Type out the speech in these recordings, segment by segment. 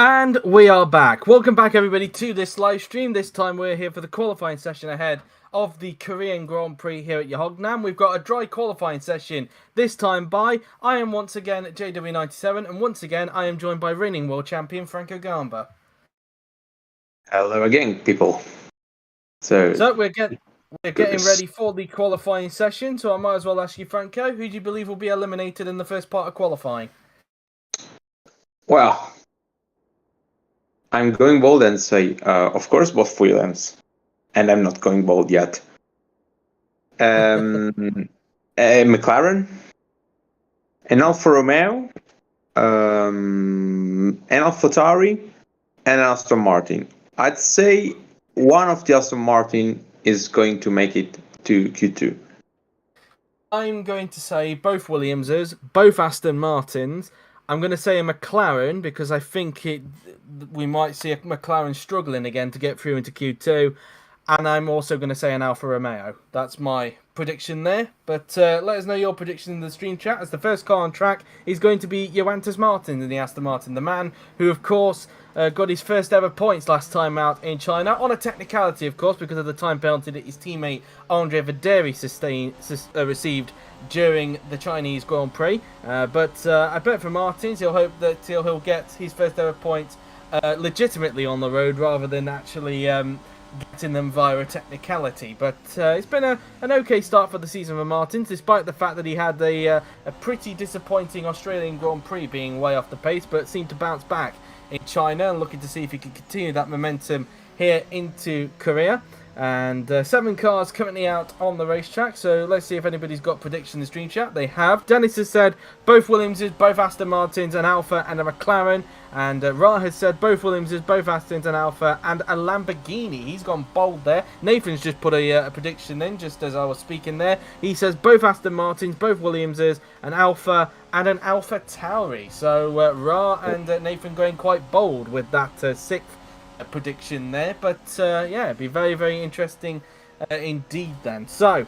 And we are back. Welcome back, everybody, to this live stream. This time we're here for the qualifying session ahead of the Korean Grand Prix here at Yeongnam. We've got a dry qualifying session this time by, I am once again JW97, and once again I am joined by reigning world champion Franco Gamba. Hello again, people. So we're getting ready for the qualifying session, so I might as well ask you, Franco, who do you believe will be eliminated in the first part of qualifying? Well, I'm going bold and say, of course, both Williams. And I'm not going bold yet. McLaren, an Alfa Romeo, an AlphaTauri, and an Aston Martin. I'd say one of the Aston Martin is going to make it to Q2. I'm going to say both Williamses, both Aston Martins. I'm going to say a McLaren because I think we might see a McLaren struggling again to get through into Q2. And I'm also going to say an Alfa Romeo. That's my prediction there. But let us know your prediction in the stream chat, as the first car on track is going to be Johannes Martin in the Aston Martin. The man who, of course, got his first ever points last time out in China. On a technicality, of course, because of the time penalty that his teammate Andre Verderi received during the Chinese Grand Prix. But I bet for Martins, he'll hope that he'll get his first ever points legitimately on the road rather than actually getting them via a technicality. But it's been an okay start for the season for Martins, despite the fact that he had a pretty disappointing Australian Grand Prix being way off the pace, but seemed to bounce back in China and looking to see if he can continue that momentum here into Korea. And 7 cars currently out on the racetrack, so let's see if anybody's got predictions in the stream chat. They have. Dennis has said both Williamses, both Aston Martins, an Alfa and a McLaren. And Ra has said both Williamses, both Astons, an Alfa and a Lamborghini. He's gone bold there. Nathan's just put a prediction in just as I was speaking there. He says both Aston Martins, both Williamses, an Alfa and an AlphaTauri. So Ra and Nathan going quite bold with that 6th prediction there, but yeah, it'd be very, very interesting indeed then. So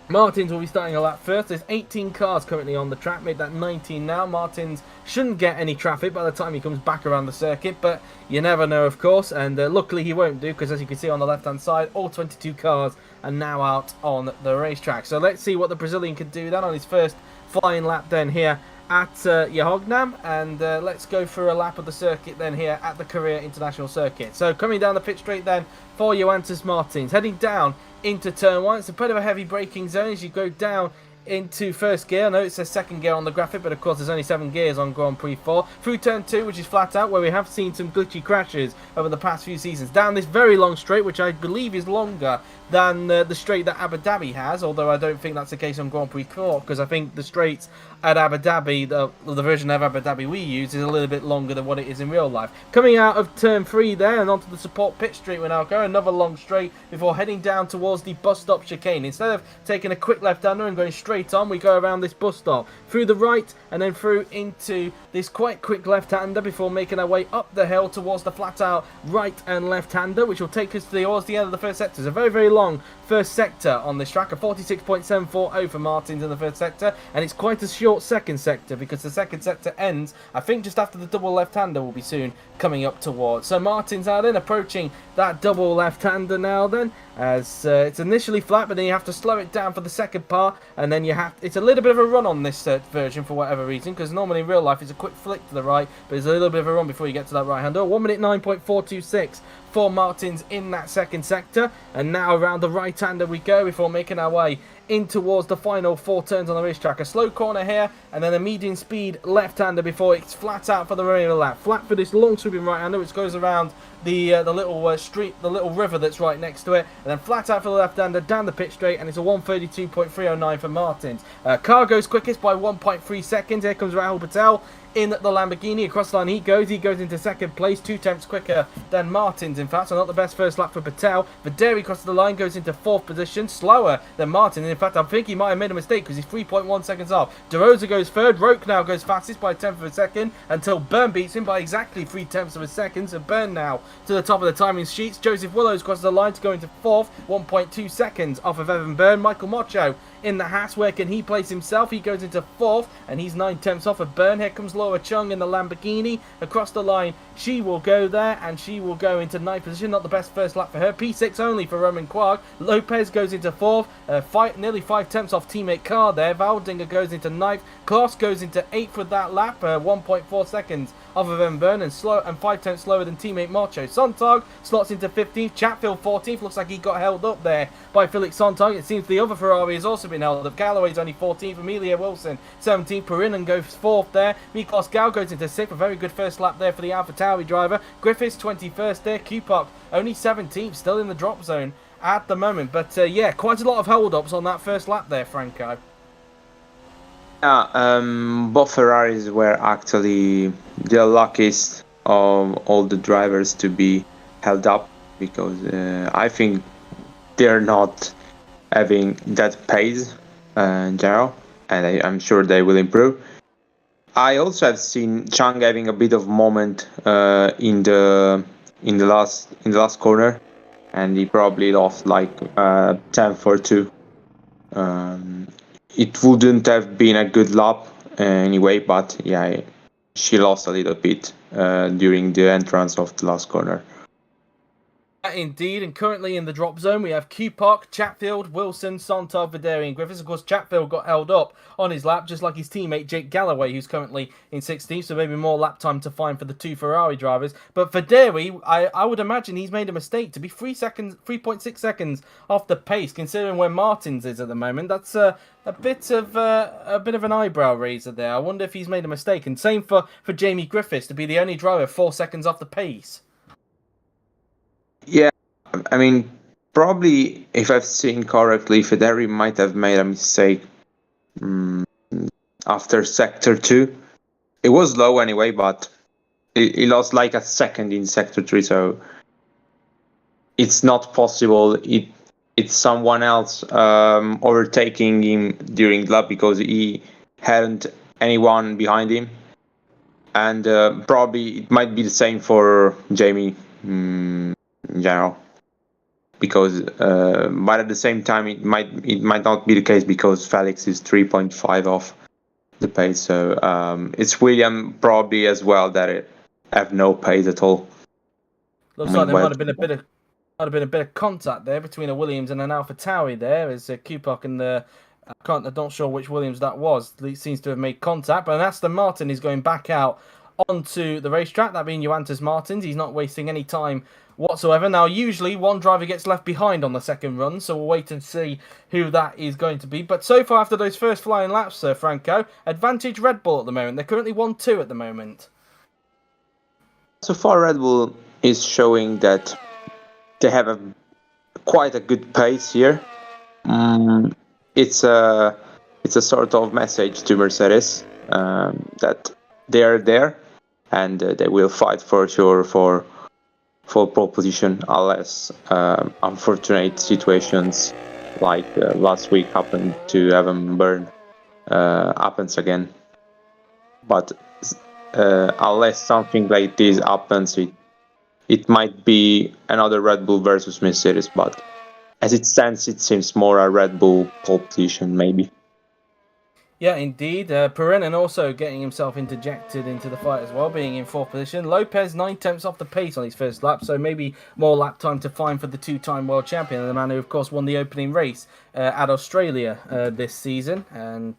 Martins will be starting a lap first. There's 18 cars currently on the track, made that 19 now. Martins shouldn't get any traffic by the time he comes back around the circuit, but you never know, of course, and luckily he won't do, because as you can see on the left hand side, all 22 cars are now out on the racetrack. So let's see what the Brazilian can do then on his first flying lap then here at Yeongnam, and let's go through a lap of the circuit then here at the Korea International Circuit. So coming down the pit straight then for Johannes Martins, heading down into turn 1. It's a bit of a heavy braking zone as you go down into first gear. I know it says second gear on the graphic, but of course there's only 7 gears on Grand Prix 4. Through turn 2, which is flat out, where we have seen some glitchy crashes over the past few seasons. Down this very long straight, which I believe is longer than the straight that Abu Dhabi has, although I don't think that's the case on Grand Prix 4, because I think the straights at Abu Dhabi, the version of Abu Dhabi we use, is a little bit longer than what it is in real life. Coming out of turn 3 there and onto the support pit straight we're now going, another long straight before heading down towards the bus stop chicane. Instead of taking a quick left-hander and going straight on, we go around this bus stop, through the right and then through into this quite quick left-hander before making our way up the hill towards the flat-out right and left-hander, which will take us towards the end of the first sector. It's a very, very long first sector on this track, a 46.740 for Martins in the first sector, and it's quite a short second sector because the second sector ends, I think, just after the double left-hander will be soon coming up towards. So Martins are then approaching that double left-hander now then, as it's initially flat, but then you have to slow it down for the second part, and then it's a little bit of a run on this version for whatever reason, because normally in real life it's a quick flick to the right, but it's a little bit of a run before you get to that right-hander. 1 minute 9.426 for Martins in that second sector, and now around the right-hander we go before making our way in towards the final 4 turns on the racetrack. A slow corner here, and then a medium speed left-hander before it's flat out for the remaining of the lap. Flat for this long sweeping right-hander, which goes around the little street, the little river that's right next to it, and then flat out for the left-hander down the pit straight, and it's a 1:32.309 for Martins. Car goes quickest by 1.3 seconds. Here comes Rahul Patel in the Lamborghini. Across the line he goes into second place, 2 tenths quicker than Martins, in fact, so not the best first lap for Patel. Verderi crosses the line, goes into 4th position, slower than Martin. In fact, I think he might have made a mistake because he's 3.1 seconds off. De Rosa goes 3rd, Roke now goes fastest by 1/10 of a second, until Byrne beats him by exactly 3/10 of a second, so Byrne now to the top of the timing sheets. Joseph Willows crosses the line to go into 4th, 1.2 seconds off of Evan Byrne. Michael Mocho in the Haas. Where can he place himself? He goes into 4th, and he's 9 tenths off of Byrne. Here comes Laura Chung in the Lamborghini. Across the line, she will go there, and she will go into 9th position. Not the best first lap for her. P6 only for Roman Quark. Lopez goes into 4th, nearly 5 tenths off teammate Carr there. Valdinger goes into 9th. Kloss goes into 8th with that lap, 1.4 seconds off of Byrne, and 5 tenths slower than teammate Marcho. Sontag slots into 15th. Chatfield 14th. Looks like he got held up there by Felix Sontag. It seems the other Ferrari has also been held up. Galloway's only 14th. Amelia Wilson 17th. Perinen goes 4th there. Miklos Gal goes into 6th. A very good first lap there for the AlphaTauri driver. Griffiths 21st there. Kupok only 17th. Still in the drop zone at the moment. But yeah, quite a lot of hold-ups on that first lap there, Franco. Both Ferraris were actually the luckiest of all the drivers to be held up, because I think they're not having that pace in general, and I'm sure they will improve. I also have seen Chang having a bit of moment in the last corner, and he probably lost like 10-2. It wouldn't have been a good lap anyway, but yeah, she lost a little bit during the entrance of the last corner. Indeed, and currently in the drop zone we have Kupok, Chatfield, Wilson, Sontag, Videri and Griffiths. Of course, Chatfield got held up on his lap, just like his teammate Jake Galloway, who's currently in 16th, so maybe more lap time to find for the 2 Ferrari drivers. But Videri, I would imagine he's made a mistake to be 3.6 seconds off the pace, considering where Martins is at the moment. That's a bit of an eyebrow raiser there. I wonder if he's made a mistake. And same for Jamie Griffiths to be the only driver 4 seconds off the pace. Yeah, I mean, probably, if I've seen correctly, Federi might have made a mistake after Sector 2. It was low anyway, but he lost like a second in Sector 3, so it's not possible. It's someone else overtaking him during the lap, because he hadn't anyone behind him. And probably it might be the same for Jamie in general, because but at the same time it might not be the case, because Felix is 3.5 off the pace, so it's William probably as well that have no pace at all. Looks like there might have been a bit of contact there between a Williams and an AlphaTauri there, as Kupok and I'm not sure which Williams that was. It seems to have made contact, but Aston Martin is going back out onto the racetrack, that being Johannes Martins. He's not wasting any time whatsoever. Now, usually one driver gets left behind on the second run, so we'll wait and see who that is going to be. But so far, after those first flying laps, Franco, advantage Red Bull at the moment. They're currently 1-2 at the moment. So far, Red Bull is showing that they have quite a good pace here. It's a sort of message to Mercedes that they are there, and they will fight for sure for pole position, unless unfortunate situations like last week happened to Evan Byrne happens again. But unless something like this happens, it might be another Red Bull versus Mercedes, but as it stands, it seems more a Red Bull pole position, maybe. Yeah, indeed. Perinen also getting himself interjected into the fight as well, being in 4th position. Lopez 9 tenths off the pace on his first lap, so maybe more lap time to find for the 2-time world champion, and the man who, of course, won the opening race at Australia this season. And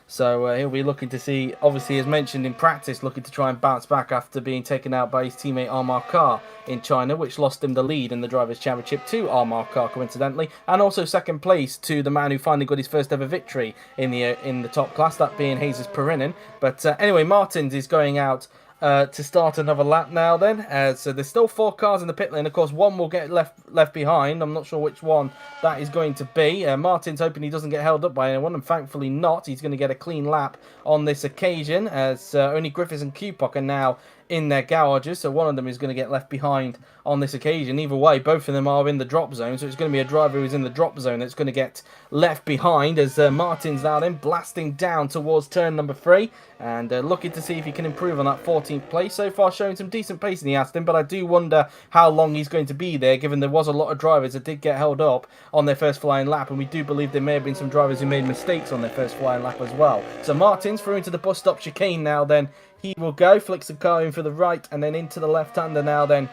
so he'll be looking to see, obviously, as mentioned in practice, looking to try and bounce back after being taken out by his teammate Amar Kar in China, which lost him the lead in the Drivers' Championship to Amar Kar, coincidentally, and also second place to the man who finally got his first ever victory in the top class, that being Jesus Perinen. But anyway, Martins is going out to start another lap now then. So there's still 4 cars in the pit lane. Of course, one will get left behind. I'm not sure which one that is going to be. Martin's hoping he doesn't get held up by anyone, and thankfully not. He's going to get a clean lap on this occasion, as only Griffiths and Kupok are now in their garages, so one of them is going to get left behind on this occasion. Either way, both of them are in the drop zone, so it's going to be a driver who's in the drop zone that's going to get left behind as Martin's now then blasting down towards turn number 3 and looking to see if he can improve on that 14th place. So far showing some decent pace in the Aston, but I do wonder how long he's going to be there, given there was a lot of drivers that did get held up on their first flying lap, and we do believe there may have been some drivers who made mistakes on their first flying lap as well. So Martin's through into the bus stop chicane now then. He will go, flicks the car in for the right, and then into the left-hander now then.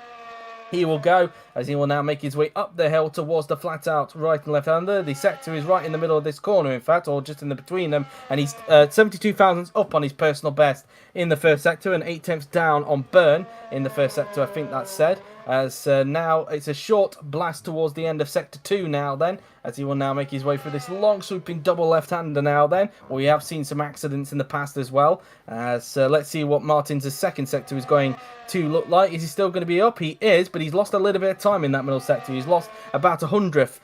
He will go, as he will now make his way up the hill towards the flat-out right and left-hander. The sector is right in the middle of this corner, in fact, or just in the between them. And he's 72 thousandths up on his personal best in the first sector and 8 tenths down on Byrne in the first sector, I think that's said. As now it's a short blast towards the end of sector 2 now then, as he will now make his way through this long swooping double left-hander now then. We have seen some accidents in the past as well. As let's see what Martin's second sector is going to look like. Is he still going to be up? He is, but he's lost a little bit of time in that middle sector. He's lost about 100th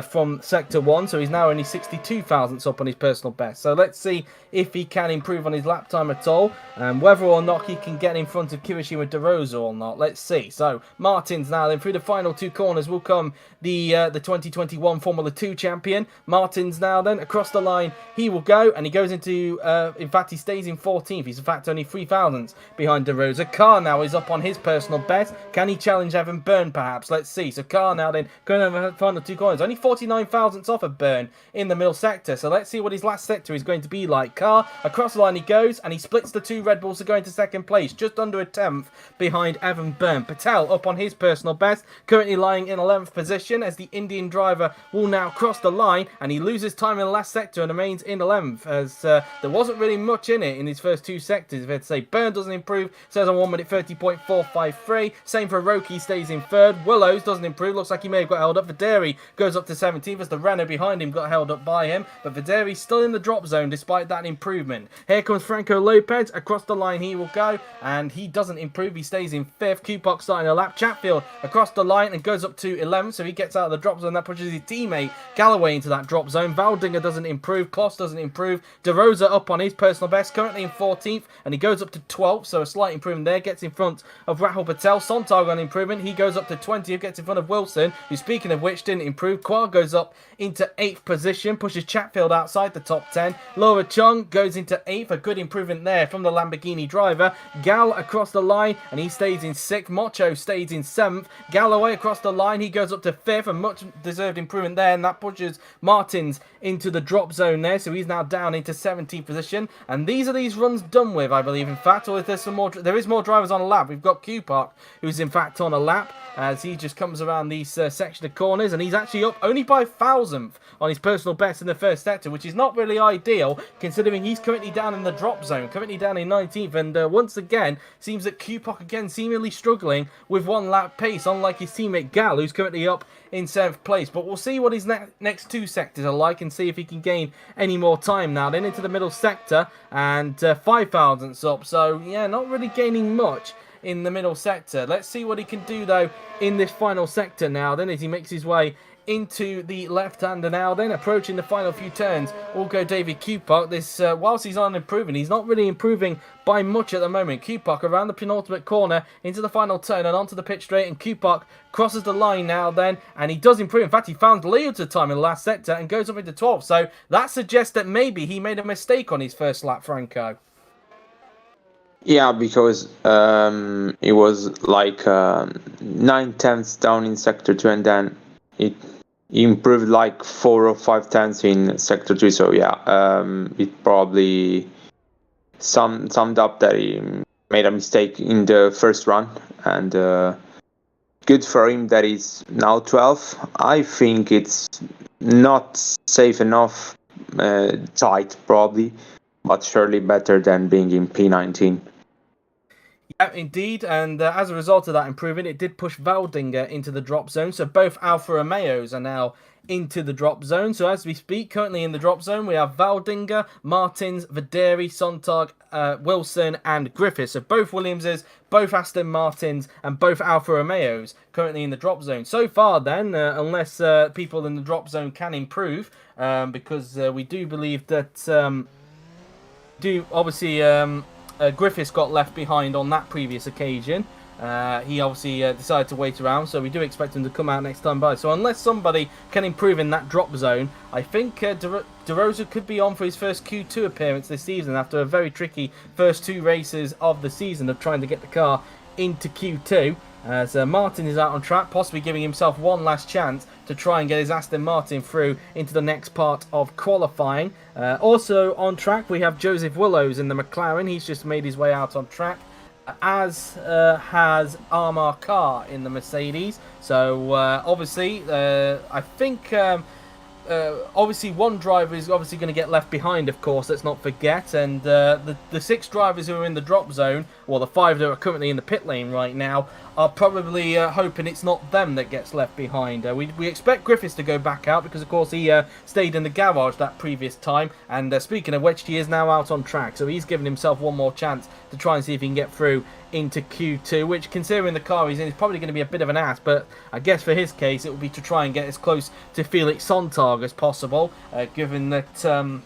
from sector 1, so he's now only 62 thousandths up on his personal best. So let's see if he can improve on his lap time at all, and whether or not he can get in front of Kirishima De Rosa or not. Let's see. So Martin's now then through the final 2 corners will come the 2021 Formula 2 champion. Martin's now then across the line. He will go, and he goes into in fact he stays in 14th. He's in fact only 3 thousandths behind De Rosa. Carr now is up on his personal best. Can he challenge Evan Byrne perhaps? Let's see. So Carr now then going over the final 2 corners, only 49 thousandths off of Byrne in the middle sector. So let's see what his last sector is going to be like. Carr across the line he goes, and he splits the 2 Red Bulls to go into second place, just under a 10th behind Evan Byrne. Patel up on his personal best, currently lying in 11th position as the Indian driver will now cross the line, and he loses time in the last sector and remains in 11th as there wasn't really much in it in his first 2 sectors. If I had to say, Byrne doesn't improve, says on 1 minute 30.453. Same for Roki, stays in 3rd. Willows doesn't improve, looks like he may have got held up. Videri goes up to 17th as the Renault behind him got held up by him, but Videri's still in the drop zone despite that improvement. Here comes Franco Lopez across the line. He will go, and he doesn't improve. He stays in 5th. Kupok starting a lap. Chatfield across the line and goes up to 11th, so he gets out of the drop zone. That pushes his teammate Galloway into that drop zone. Valdinger doesn't improve. Kloss doesn't improve. De Rosa up on his personal best, currently in 14th, and he goes up to 12th, so a slight improvement there. Gets in front of Rahul Patel. Sontag on improvement. He goes up to 20th, gets in front of Wilson, who, speaking of which, didn't improve. Quar goes up into 8th position, pushes Chatfield outside the top 10. Laura Chung goes into 8th, a good improvement there from the Lamborghini driver. Gal across the line, and he stays in 6th. Mocho stays in 7th. Galloway across the line, he goes up to 5th, a much deserved improvement there, and that pushes Martins into the drop zone there, so he's now down into 17th position. And these are these runs done with, I believe, in fact, or if there's some more, there is more drivers on a lap. We've got Q-Park, who's in fact on a lap, as he just comes around these section of corners, and he's actually up only by 1,000th on his personal best in the first sector, which is not really ideal, considering he's currently down in the drop zone, currently down in 19th, and once again, seems that Q-Park again seemingly struggling with 1 lap pace, unlike his teammate Gal, who's currently up in 7th place. But we'll see what his next 2 sectors are like, and see if he can gain any more time now. Then into the middle sector, and 5 thousandths up, so yeah, not really gaining much in the middle sector. Let's see what he can do though in this final sector now then, as he makes his way into the left-hander now then, approaching the final few turns. Will go David Kupak. This whilst he's on improving, he's not really improving by much at the moment. Kupak around the penultimate corner into the final turn and onto the pit straight, and Kupak crosses the line now then, and he does improve. In fact, he found loads of time in the last sector and goes up into 12th, so that suggests that maybe he made a mistake on his first lap, Franco. Yeah, because it was like 9 tenths down in sector 2, and then it improved like 4 or 5 tenths in sector 2. So yeah, it probably summed up that he made a mistake in the first run, and good for him that he's now 12th. I think it's not safe enough, tight probably, but surely better than being in P19. Yeah, indeed, and as a result of that improvement, it did push Valdinger into the drop zone, so both Alfa Romeos are now into the drop zone. So as we speak, currently in the drop zone, we have Valdinger, Martins, Videri, Sontag, Wilson, and Griffiths. So both Williamses, both Aston Martins, and both Alfa Romeos currently in the drop zone. So far then, unless people in the drop zone can improve, because we do believe that... Griffiths got left behind on that previous occasion. He obviously decided to wait around, so we do expect him to come out next time by. So unless somebody can improve in that drop zone, I think De Rosa could be on for his first Q2 appearance this season after a very tricky first 2 races of the season of trying to get the car into Q2. As Martin is out on track, possibly giving himself one last chance to try and get his Aston Martin through into the next part of qualifying. Also on track, we have Joseph Willows in the McLaren. He's just made his way out on track, as has Armar Carr in the Mercedes. So obviously, I think obviously one driver is obviously going to get left behind, of course, let's not forget. And the 6 drivers who are in the drop zone, or the 5 that are currently in the pit lane right now, are probably hoping it's not them that gets left behind. We expect Griffiths to go back out because, of course, he stayed in the garage that previous time. And speaking of which, he is now out on track. So he's given himself one more chance to try and see if he can get through into Q2, which, considering the car he's in, is probably going to be a bit of an ass. But I guess for his case, it will be to try and get as close to Felix Sontag as possible, given that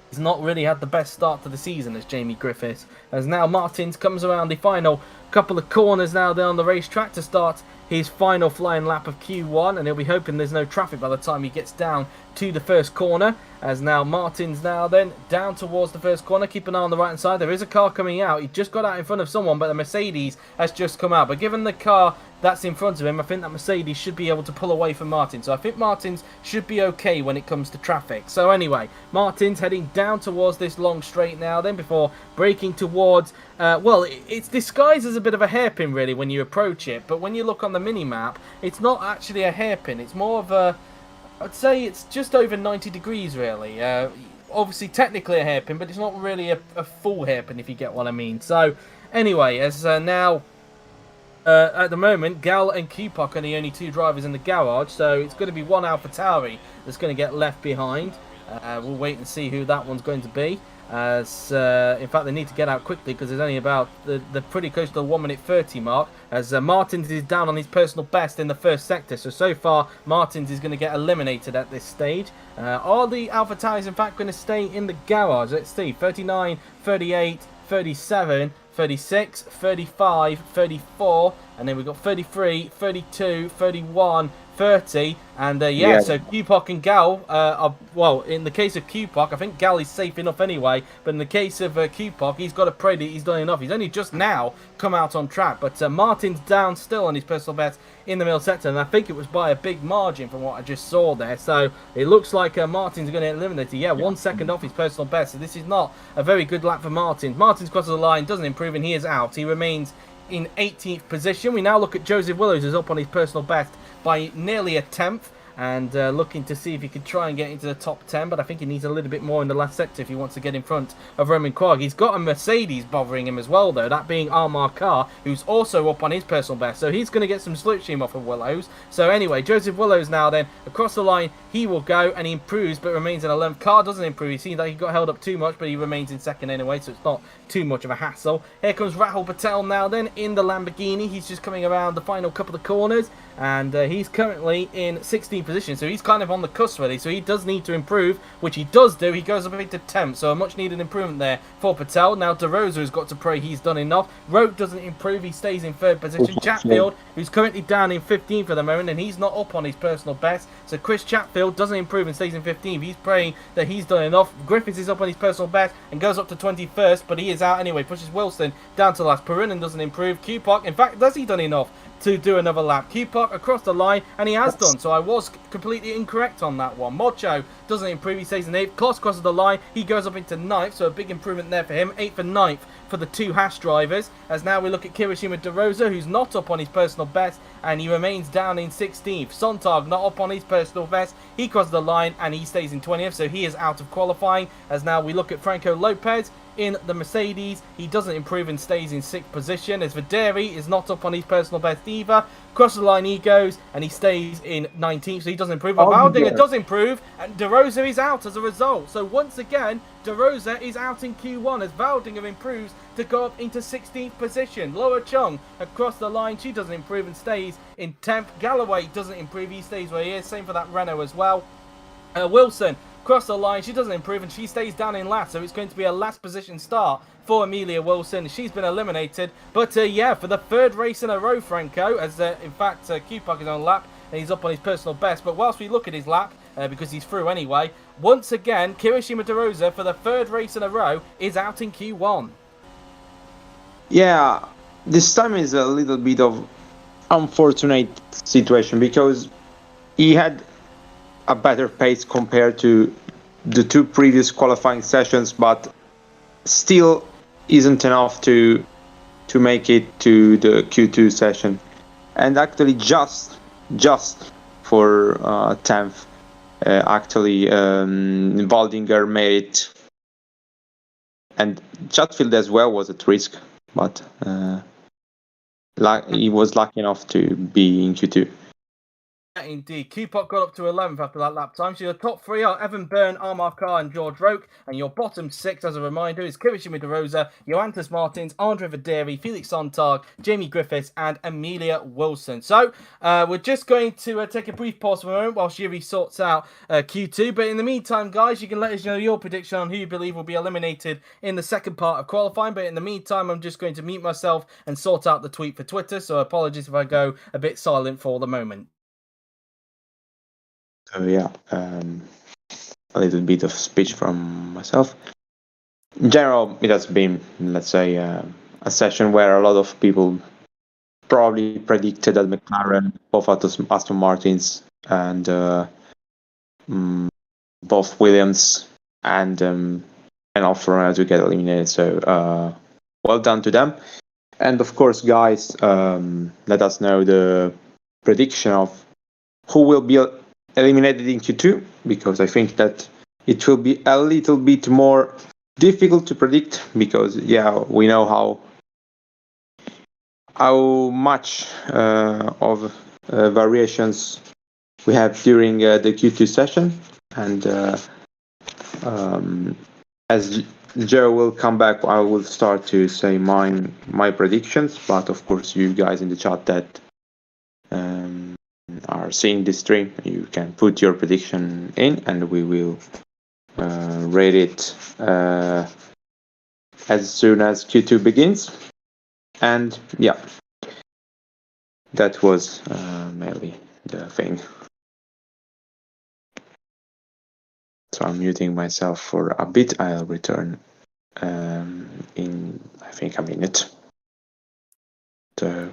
he's not really had the best start to the season as Jamie Griffiths. As now Martins comes around the final couple of corners now down the racetrack to start his final flying lap of Q1, and he'll be hoping there's no traffic by the time he gets down to the first corner. As now Martins now then down towards the first corner. Keep an eye on the right hand side. There is a car coming out. He just got out in front of someone, but the Mercedes has just come out. But given the car that's in front of him, I think that Mercedes should be able to pull away from Martins. So I think Martins should be okay when it comes to traffic. So anyway, Martins heading down towards this long straight now then, before braking towards, well, it's disguised as a bit of a hairpin really when you approach it. But when you look on the mini-map, it's not actually a hairpin. It's more of a, I'd say it's just over 90 degrees really. Obviously technically a hairpin, but it's not really a full hairpin, if you get what I mean. So anyway, as now at the moment, Gal and Kupak are the only 2 drivers in the garage, so it's going to be one AlphaTauri that's going to get left behind. We'll wait and see who that one's going to be. As in fact, they need to get out quickly because there's only about they're pretty close to the 1:30 mark. As Martins is down on his personal best in the first sector, so far Martins is going to get eliminated at this stage. Are the AlphaTauris in fact going to stay in the garage? Let's see, 39, 38, 37. 36, 35, 34, and then we've got 33, 32, 31, 30, and yeah, so Kupak and Gal are, well, in the case of Kupak, I think Gal is safe enough anyway, but in the case of Kupak, he's got to pray that he's done enough. He's only just now come out on track, but Martin's down still on his personal best in the middle sector, and I think it was by a big margin from what I just saw there. So it looks like Martin's going to eliminate it. Yeah, 1 second off his personal best, so this is not a very good lap for Martin. Martin's crosses the line, doesn't improve, and he is out. He remains in 18th position. We now look at Joseph Willows, who's up on his personal best by nearly a 10th, and looking to see if he can try and get into the top 10, but I think he needs a little bit more in the last sector if he wants to get in front of Roman Quarg. He's got a Mercedes bothering him as well, though, that being Armar Carr, who's also up on his personal best, so he's going to get some slipstream off of Willows. So anyway, Joseph Willows now then, across the line, he will go, and he improves, but remains in 11th. Carr doesn't improve. He seems like he got held up too much, but he remains in 2nd anyway, so it's not too much of a hassle. Here comes Rahul Patel now then, in the Lamborghini. He's just coming around the final couple of corners, and he's currently in 16th position, so he's kind of on the cusp really, so he does need to improve, which he does do. He goes up into 10th, so a much needed improvement there for Patel. Now De Rosa has got to pray he's done enough. Rote doesn't improve, he stays in 3rd position. Chatfield, who's currently down in 15th at the moment, and he's not up on his personal best, so Chris Chatfield doesn't improve and stays in 15th. He's praying that he's done enough. Griffiths is up on his personal best and goes up to 21st, but he is out anyway, pushes Wilson down to last. Perinen doesn't improve. Kupak, in fact, has he done enough to do another lap? Kupak across the line, and he has done, so I was completely incorrect on that one. Mocho doesn't improve, he stays in 8th. Kloss crosses the line, he goes up into 9th, so a big improvement there for him. 8th and 9th for the 2 Haas drivers, as now we look at Kirishima De Rosa, who's not up on his personal best, and he remains down in 16th. Sontag not up on his personal best, he crosses the line, and he stays in 20th, so he is out of qualifying. As now we look at Franco Lopez in the Mercedes, he doesn't improve and stays in 6th position, as Videri is not up on his personal best either. Across the line he goes, and he stays in 19th, so he doesn't improve. But Valdinger does improve, and De Rosa is out as a result. So once again, De Rosa is out in Q1 as Valdinger improves to go up into 16th position. Laura Chung across the line, she doesn't improve and stays in 10th. Galloway doesn't improve, he stays where he is. Same for that Renault as well. Wilson cross the line. She doesn't improve, and she stays down in last. So it's going to be a last position start for Amelia Wilson. She's been eliminated. But yeah, for the third race in a row, Franco, as in fact Q-Puck is on lap, and he's up on his personal best. But whilst we look at his lap, because he's through anyway, once again, Kirishima DeRosa, for the third race in a row, is out in Q1. Yeah, this time is a little bit of unfortunate situation because he had a better pace compared to the two previous qualifying sessions, but still isn't enough to make it to the Q2 session. And actually just for 10th, actually Waldinger made it, and Chatfield as well was at risk, but he was lucky enough to be in Q2. Indeed, Q-Pop got up to 11th after that lap time. So your top three are Evan Byrne, Armar Carr and George Roke. And your bottom six, as a reminder, is Kirishima DeRosa, Johannes Martins, Andre Verderi, Felix Sontag, Jamie Griffiths and Amelia Wilson. So we're just going to take a brief pause for a moment while Yuri sorts out Q2. But in the meantime, guys, you can let us know your prediction on who you believe will be eliminated in the second part of qualifying. But in the meantime, I'm just going to mute myself and sort out the tweet for Twitter. So apologies if I go a bit silent for the moment. So yeah, a little bit of speech from myself. In general, it has been, let's say, a session where a lot of people probably predicted that McLaren, both Aston Martins and both Williams and Alfa Romeo to get eliminated. So well done to them. And of course, guys, let us know the prediction of who will be eliminated in Q2, because I think that it will be a little bit more difficult to predict, because we know how much of variations we have during the Q2 session, and as Joe will come back, I will start to say my predictions, but of course you guys in the chat that are seeing this stream, you can put your prediction in and we will rate it as soon as Q2 begins. And yeah, that was mainly the thing. So I'm muting myself for a bit. I'll return in I think a minute. So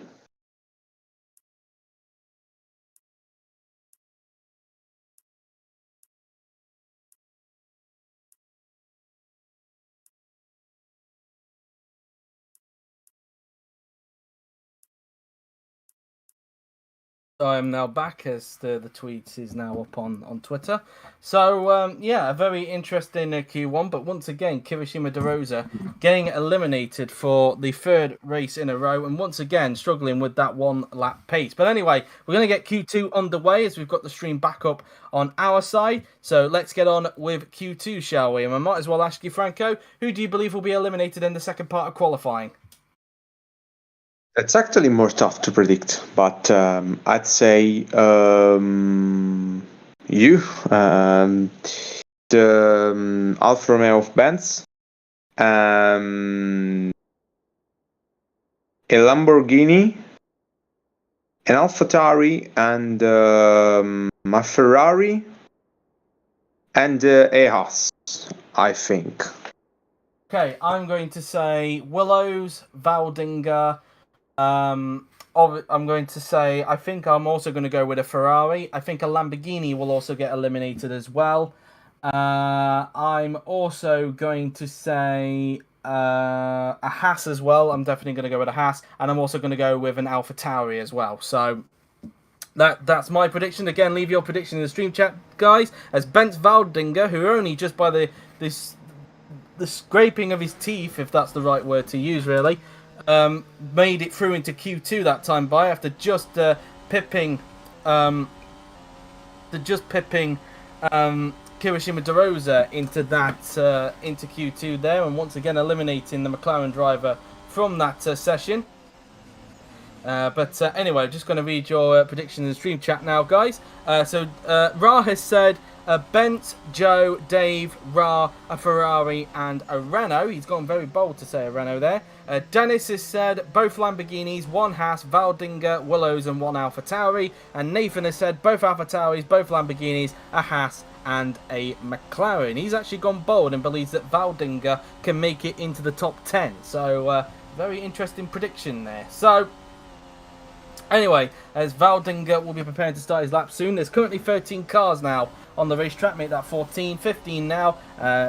I am now back as the tweet is now up on Twitter. So, yeah, a very interesting Q1. But once again, Kirishima DeRosa getting eliminated for the third race in a row. And once again, struggling with that one lap pace. But anyway, we're going to get Q2 underway as we've got the stream back up on our side. So let's get on with Q2, shall we? And I might as well ask you, Franco, who do you believe will be eliminated in the second part of qualifying? it's actually more tough to predict, but I'd say you, the Alfa Romeo of Benz, a Lamborghini, an AlphaTauri, and a Ferrari, and a Haas, I think. Okay, I'm going to say Willows, Waldinger. I'm going to say, I think I'm also going to go with a Ferrari. I think a Lamborghini will also get eliminated as well. I'm also going to say a Haas as well. I'm definitely going to go with a Haas. And I'm also going to go with an AlphaTauri as well. So that's my prediction. Again, leave your prediction in the stream chat, guys. As Bent Waldinger, who only just by the scraping of his teeth, if that's the right word to use, really, made it through into Q2 that time by after just pipping Kirishima DeRosa into Q2 there, and once again eliminating the McLaren driver from that session. But anyway, just going to read your prediction in the stream chat now, guys. So Ra has said Bent, Joe, Dave, Ra, a Ferrari, and a Renault. He's gone very bold to say a Renault there. Dennis has said both Lamborghinis, one Haas, Valdinger, Willows, and one AlphaTauri. And Nathan has said both AlphaTauris, both Lamborghinis, a Haas, and a McLaren. He's actually gone bold and believes that Valdinger can make it into the top 10. So, very interesting prediction there. So, anyway, as Valdinger will be preparing to start his lap soon, there's currently 13 cars now on the racetrack, make that 14, 15 now.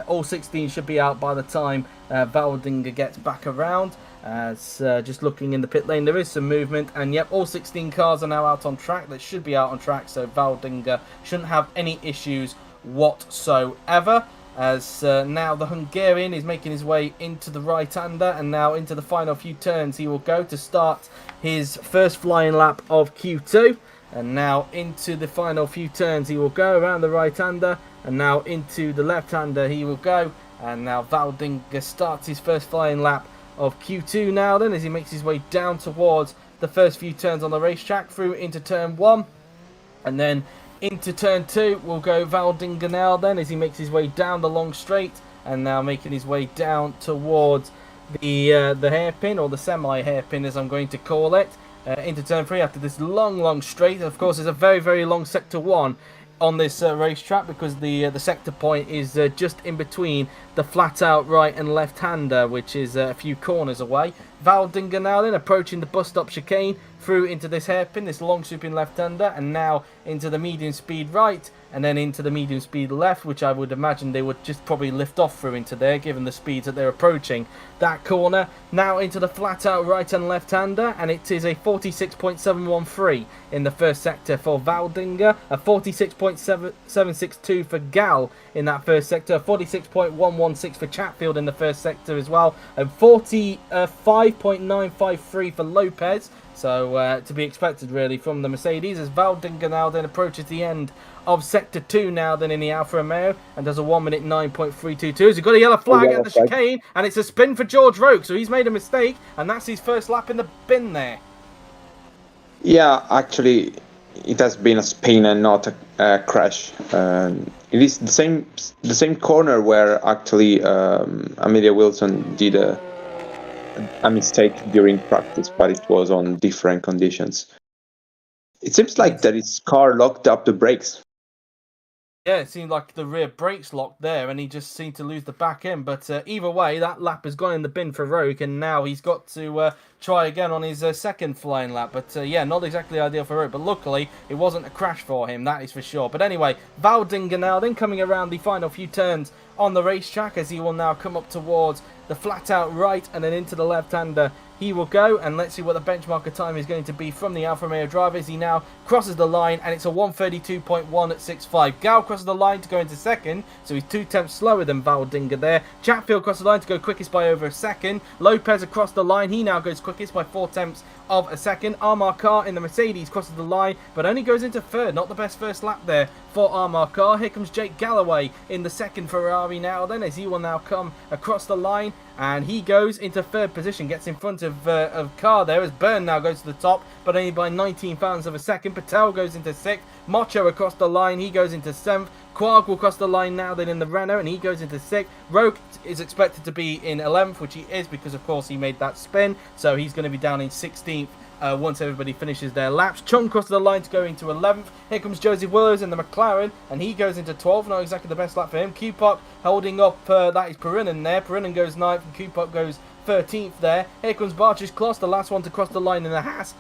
All 16 should be out by the time Valdinger gets back around. Just looking in the pit lane, there is some movement, and yep, all 16 cars are now out on track. That should be out on track, so Valdinger shouldn't have any issues whatsoever. As now the Hungarian is making his way into the right-hander, and now into the final few turns he will go to start his first flying lap of Q2. And now into the final few turns he will go around the right-hander, and now into the left-hander he will go. And now Valdinger starts his first flying lap of Q2 now then, as he makes his way down towards the first few turns on the racetrack, through into turn 1. And then into turn 2 will go Valdinger now then, as he makes his way down the long straight, and now making his way down towards the hairpin, or the semi-hairpin as I'm going to call it. Into turn 3 after this long straight. Of course, there's a very long sector 1 on this racetrack, because the sector point is just in between the flat out right and left hander, which is a few corners away. Valdinger now then approaching the bus stop chicane, through into this hairpin, this long swooping left hander, and now into the medium speed right, and then into the medium speed left, which I would imagine they would just probably lift off through into there, given the speeds that they're approaching that corner. Now into the flat out right and left hander, and it is a 46.713 in the first sector for Valdinger, a 46.762 for Gal in that first sector, 46.116 for Chatfield in the first sector as well, and 45.953 for Lopez. So to be expected really from the Mercedes, as Valdinger now then approaches the end of sector 2 now then in the Alfa Romeo, and does a 1 minute 9.322. So he's got a yellow flag at the chicane, and it's a spin for George Roke, so he's made a mistake, and that's his first lap in the bin there. Yeah, actually, it has been a spin and not a crash. It is the same corner where actually Amelia Wilson did a mistake during practice, but it was on different conditions. It seems like that his car locked up the brakes. Yeah, it seemed like the rear brakes locked there, and he just seemed to lose the back end. But either way, that lap has gone in the bin for Roke, and now he's got to try again on his second flying lap. But yeah, not exactly ideal for Roke, but luckily it wasn't a crash for him, that is for sure. But anyway, Valdinger now then coming around the final few turns on the racetrack, as he will now come up towards the flat out right and then into the left-hander he will go. And let's see what the benchmarker time is going to be from the Alfa Romeo driver, as he now crosses the line, and it's a 1:32.165. Gal crosses the line to go into second, so he's 2 tenths slower than Valdinger there. Chatfield crosses the line to go quickest by over a second. Lopez across the line, he now goes quickest by 4 tenths of a second. Armar Carr in the Mercedes crosses the line, but only goes into third. Not the best first lap there for Armar Carr. Here comes Jake Galloway in the second Ferrari now then, as he will now come across the line, and he goes into third position, gets in front of Carr there, as Byrne now goes to the top, but only by 19 thousandths of a second. Patel goes into 6th. Macho across the line, he goes into 7th. Quark will cross the line now then in the Renault, and he goes into 6th. Roke is expected to be in 11th, which he is, because of course he made that spin, so he's going to be down in 16th once everybody finishes their laps. Chung crosses the line to go into 11th. Here comes Josie Willows in the McLaren, and he goes into 12th. Not exactly the best lap for him. Kupok holding up, that is Perinen there. Perinen goes 9th, and Kupok goes 13th there. Here comes Bartosz Kloss, the last one to cross the line in the Haas.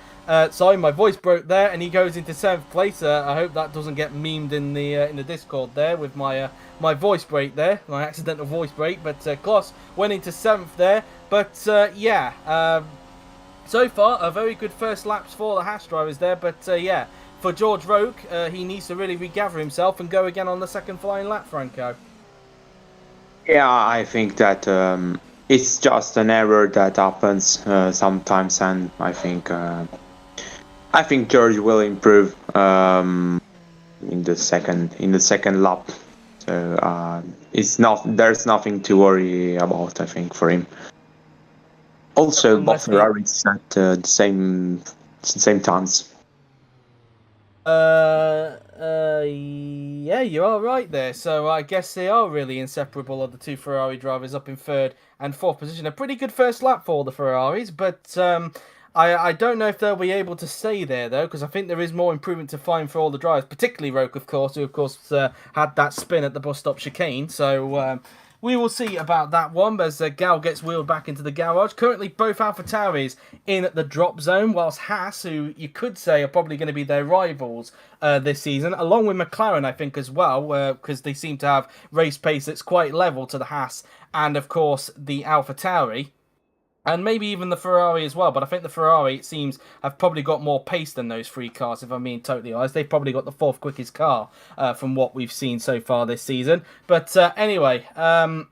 Sorry, my voice broke there, and he goes into 7th place. I hope that doesn't get memed in the Discord there with my voice break there, my accidental voice break. But Kloss went into 7th there. But yeah, so far a very good first laps for the Haas drivers there. But yeah, for George Roke, he needs to really regather himself and go again on the second flying lap, Franco. Yeah, I think that it's just an error that happens sometimes, and I think George will improve in the second lap. So there's nothing to worry about, I think, for him. Also, both Ferraris at the same times. Yeah, you are right there. So I guess they are really inseparable of the two Ferrari drivers up in third and fourth position. A pretty good first lap for the Ferraris, but I don't know if they'll be able to stay there though, because I think there is more improvement to find for all the drivers, particularly Roke, of course, who of course had that spin at the bus stop chicane. So we will see about that one as Gal gets wheeled back into the garage. Currently, both AlphaTauris in the drop zone, whilst Haas, who you could say are probably going to be their rivals this season, along with McLaren, I think, as well, because they seem to have race pace that's quite level to the Haas and, of course, the AlphaTauri. And maybe even the Ferrari as well, but I think the Ferrari, it seems, have probably got more pace than those three cars, if I'm being totally honest. They've probably got the fourth quickest car from what we've seen so far this season. But anyway, so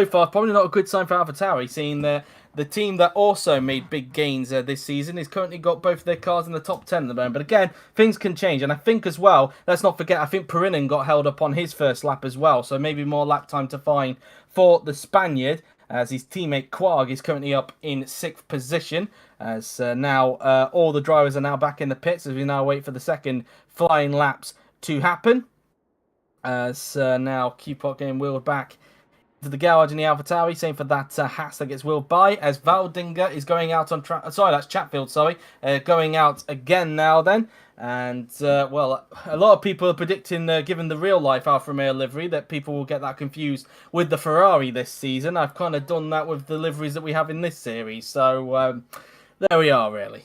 far, probably not a good sign for AlphaTauri, seeing the team that also made big gains this season has currently got both of their cars in the top 10 at the moment. But again, things can change. And I think as well, let's not forget, I think Perinen got held up on his first lap as well. So maybe more lap time to find for the Spaniard, as his teammate Quarg is currently up in 6th position. As now all the drivers are now back in the pits as we now wait for the second flying laps to happen. As now Q-Pot getting wheeled back to the garage in the AlphaTauri, same for that Haas that gets wheeled by, as Valdinger is going out on track. Sorry, that's Chatfield, going out again now then. And, well, a lot of people are predicting, given the real-life Alfa Romeo livery, that people will get that confused with the Ferrari this season. I've kind of done that with the liveries that we have in this series. So, there we are, really.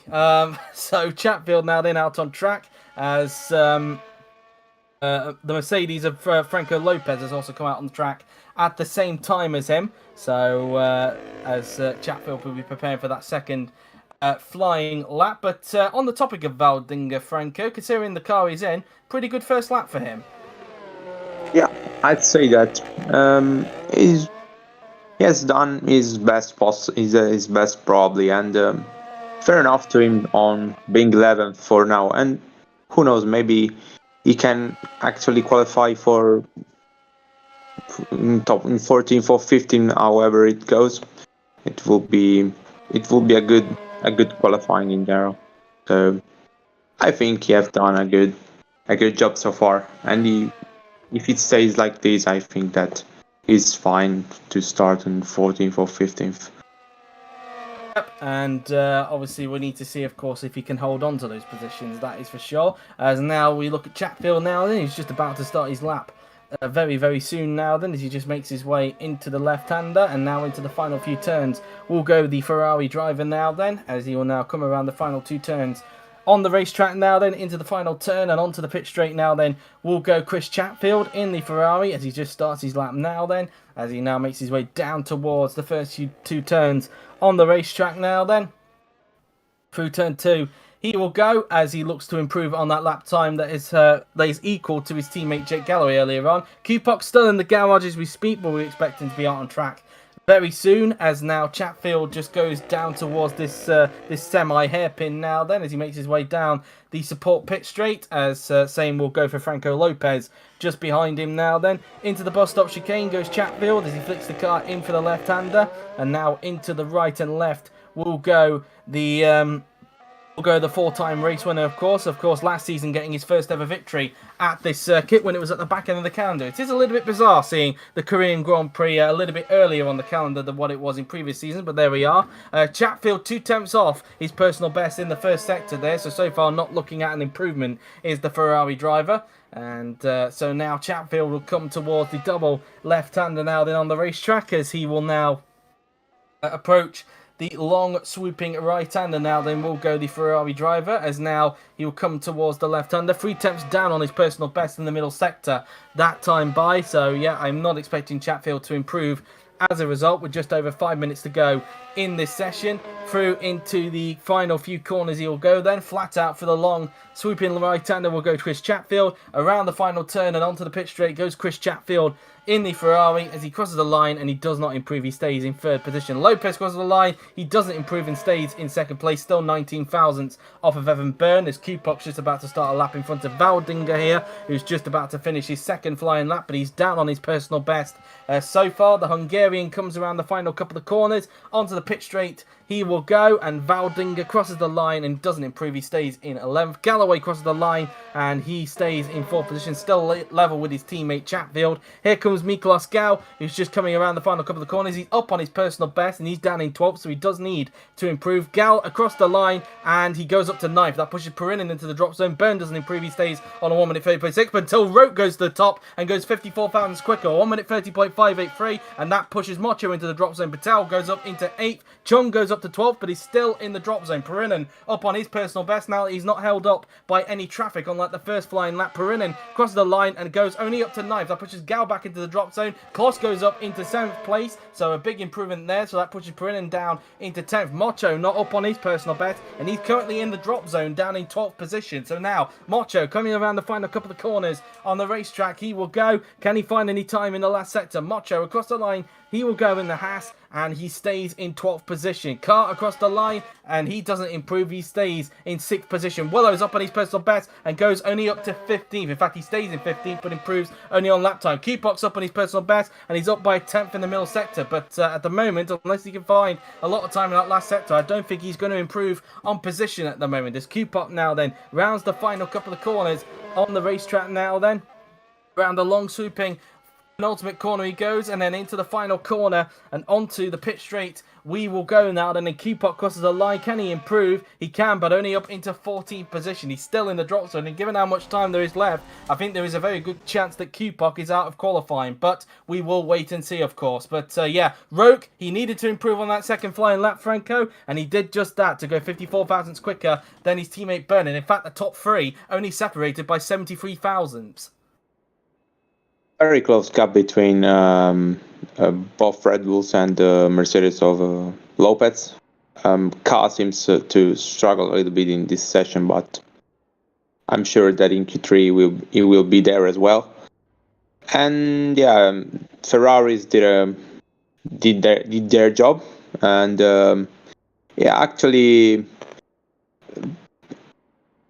So, Chatfield now then out on track, as the Mercedes of Franco Lopez has also come out on the track at the same time as him. So, as Chatfield will be preparing for that second flying lap. But on the topic of Valdinger, Franco, considering the car he's in, pretty good first lap for him. Yeah, I'd say that he has done his best, his best probably, and fair enough to him on being 11th for now. And who knows, maybe he can actually qualify for in 14th or 15th, however it goes. It will be a good qualifying in general. So I think he has done a good job so far. And if it stays like this, I think that he's fine to start in 14th or 15th. Yep, and obviously we need to see, of course, if he can hold on to those positions. That is for sure. As now we look at Chatfield now, then he's just about to start his lap. Very, very soon now then, as he just makes his way into the left-hander and now into the final few turns. Will go the Ferrari driver now then, as he will now come around the final two turns on the racetrack now then, into the final turn and onto the pit straight now then, will go Chris Chatfield in the Ferrari as he just starts his lap now then, as he now makes his way down towards the first two turns on the racetrack now then. Through turn 2, he will go as he looks to improve on that lap time that is equal to his teammate Jake Galloway earlier on. Q-Pox still in the garage as we speak, but we expect him to be out on track very soon, as now Chatfield just goes down towards this semi-hairpin now then, as he makes his way down the support pit straight, as same will go for Franco Lopez just behind him now then. Into the bus stop chicane goes Chatfield as he flicks the car in for the left-hander, and now into the right and left will go the four-time race winner, of course. Last season getting his first ever victory at this circuit when it was at the back end of the calendar. It is a little bit bizarre seeing the Korean Grand Prix a little bit earlier on the calendar than what it was in previous seasons, but there we are. Chatfield 2 tenths off his personal best in the first sector there, so far not looking at an improvement is the Ferrari driver. And so now Chatfield will come towards the double left-hander now then on the racetrack, as he will now approach the long swooping right-hander now then will go the Ferrari driver, as now he will come towards the left-hander. 3 tenths down on his personal best in the middle sector that time by. So yeah, I'm not expecting Chatfield to improve as a result, with just over 5 minutes to go in this session. Through into the final few corners he will go then, flat out for the long swooping right-hander will go Chris Chatfield. Around the final turn and onto the pit straight goes Chris Chatfield in the Ferrari as he crosses the line, and he does not improve. He stays in third position. Lopez crosses the line. He doesn't improve and stays in second place. Still 19 thousandths off of Evan Byrne, as Q-Pop's just about to start a lap in front of Valdinger here, who's just about to finish his second flying lap, but he's down on his personal best so far. The Hungarian comes around the final couple of corners onto the pit straight he will go, and Valdinga crosses the line and doesn't improve. He stays in 11th. Galloway crosses the line and he stays in 4th position, still level with his teammate Chatfield. Here comes Miklos Gal, who's just coming around the final couple of corners. He's up on his personal best and he's down in 12th, so he does need to improve. Gal across the line and he goes up to 9th. That pushes Perinin into the drop zone. Byrne doesn't improve. He stays on a 1 minute 30.6, but until Roke goes to the top and goes 54 thousandths quicker, 1 minute 30.583, and that pushes Mocho into the drop zone. Patel goes up into 8th. Chung goes up to 12th, but he's still in the drop zone. Perinin up on his personal best now. He's not held up by any traffic, unlike the first flying lap. Perinin crosses the line and goes only up to 9th. That pushes Gal back into the drop zone. Kloss goes up into 7th place, so a big improvement there. So that pushes Perinin down into 10th. Mocho not up on his personal best, and he's currently in the drop zone down in 12th position. So now Mocho coming around the final couple of corners on the racetrack. He will go. Can he find any time in the last sector? Mocho across the line. He will go in the Haas and he stays in 12th position. Carr across the line and he doesn't improve. He stays in 6th position. Willow's up on his personal best and goes only up to 15th. In fact, he stays in 15th but improves only on lap time. Kupok's up on his personal best and he's up by 10th in the middle sector. But at the moment, unless he can find a lot of time in that last sector, I don't think he's going to improve on position at the moment. As Kupok now then rounds the final couple of corners on the racetrack now then. Around the long swooping penultimate corner he goes, and then into the final corner and onto the pit straight we will go now. Then Kupok crosses the line. Can he improve? He can, but only up into 14th position. He's still in the drop zone, and given how much time there is left, I think there is a very good chance that Kupok is out of qualifying, but we will wait and see, of course. But yeah, Roke, he needed to improve on that second flying lap, Franco, and he did just that to go 54 thousandths quicker than his teammate Byrne. In fact, the top three only separated by 73 thousandths. Very close gap between both Red Bulls and Mercedes of Lopez. Car seems to struggle a little bit in this session, but I'm sure that in Q3 he will be there as well. And yeah, Ferraris did their job, and yeah, actually,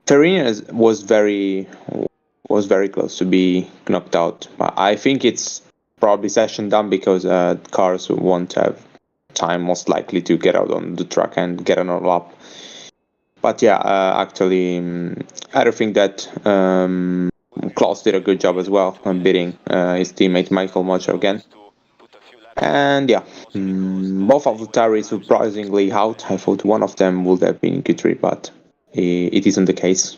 Perinin was very close to be knocked out. But I think it's probably session done because cars won't have time, most likely, to get out on the track and get another lap. But yeah, actually, I don't think that Klaus did a good job as well on beating his teammate Michael Mocho again. And yeah, both of the tires surprisingly out. I thought one of them would have been in Q3, but it isn't the case.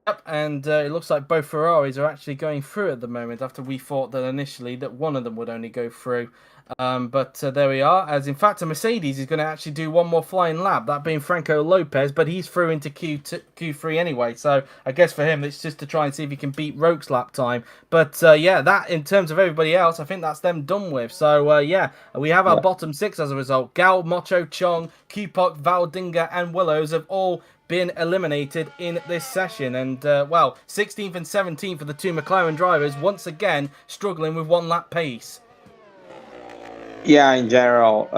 Yep, and it looks like both Ferraris are actually going through at the moment, after we thought that initially that one of them would only go through. But there we are, as in fact a Mercedes is going to actually do one more flying lap, that being Franco Lopez, but he's through into Q3 anyway, so I guess for him it's just to try and see if he can beat Roke's lap time. But yeah, that in terms of everybody else, I think that's them done with. So yeah, we have our bottom six as a result. Gal, Mocho, Chong, Kupok, Valdinga and Willows have all been eliminated in this session, and well, 16th and 17th for the two McLaren drivers, once again struggling with one lap pace. Yeah, in general,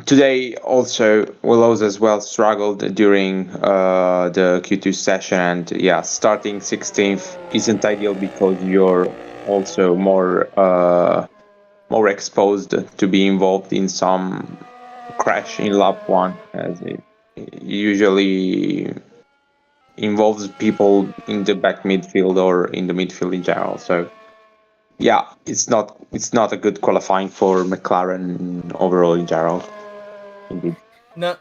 today also Willows as well struggled during the Q2 session, and yeah, starting 16th isn't ideal because you're also more exposed to be involved in some crash in lap 1, as it usually involves people in the back midfield or in the midfield in general. So yeah, it's not a good qualifying for McLaren overall in general. Indeed. No,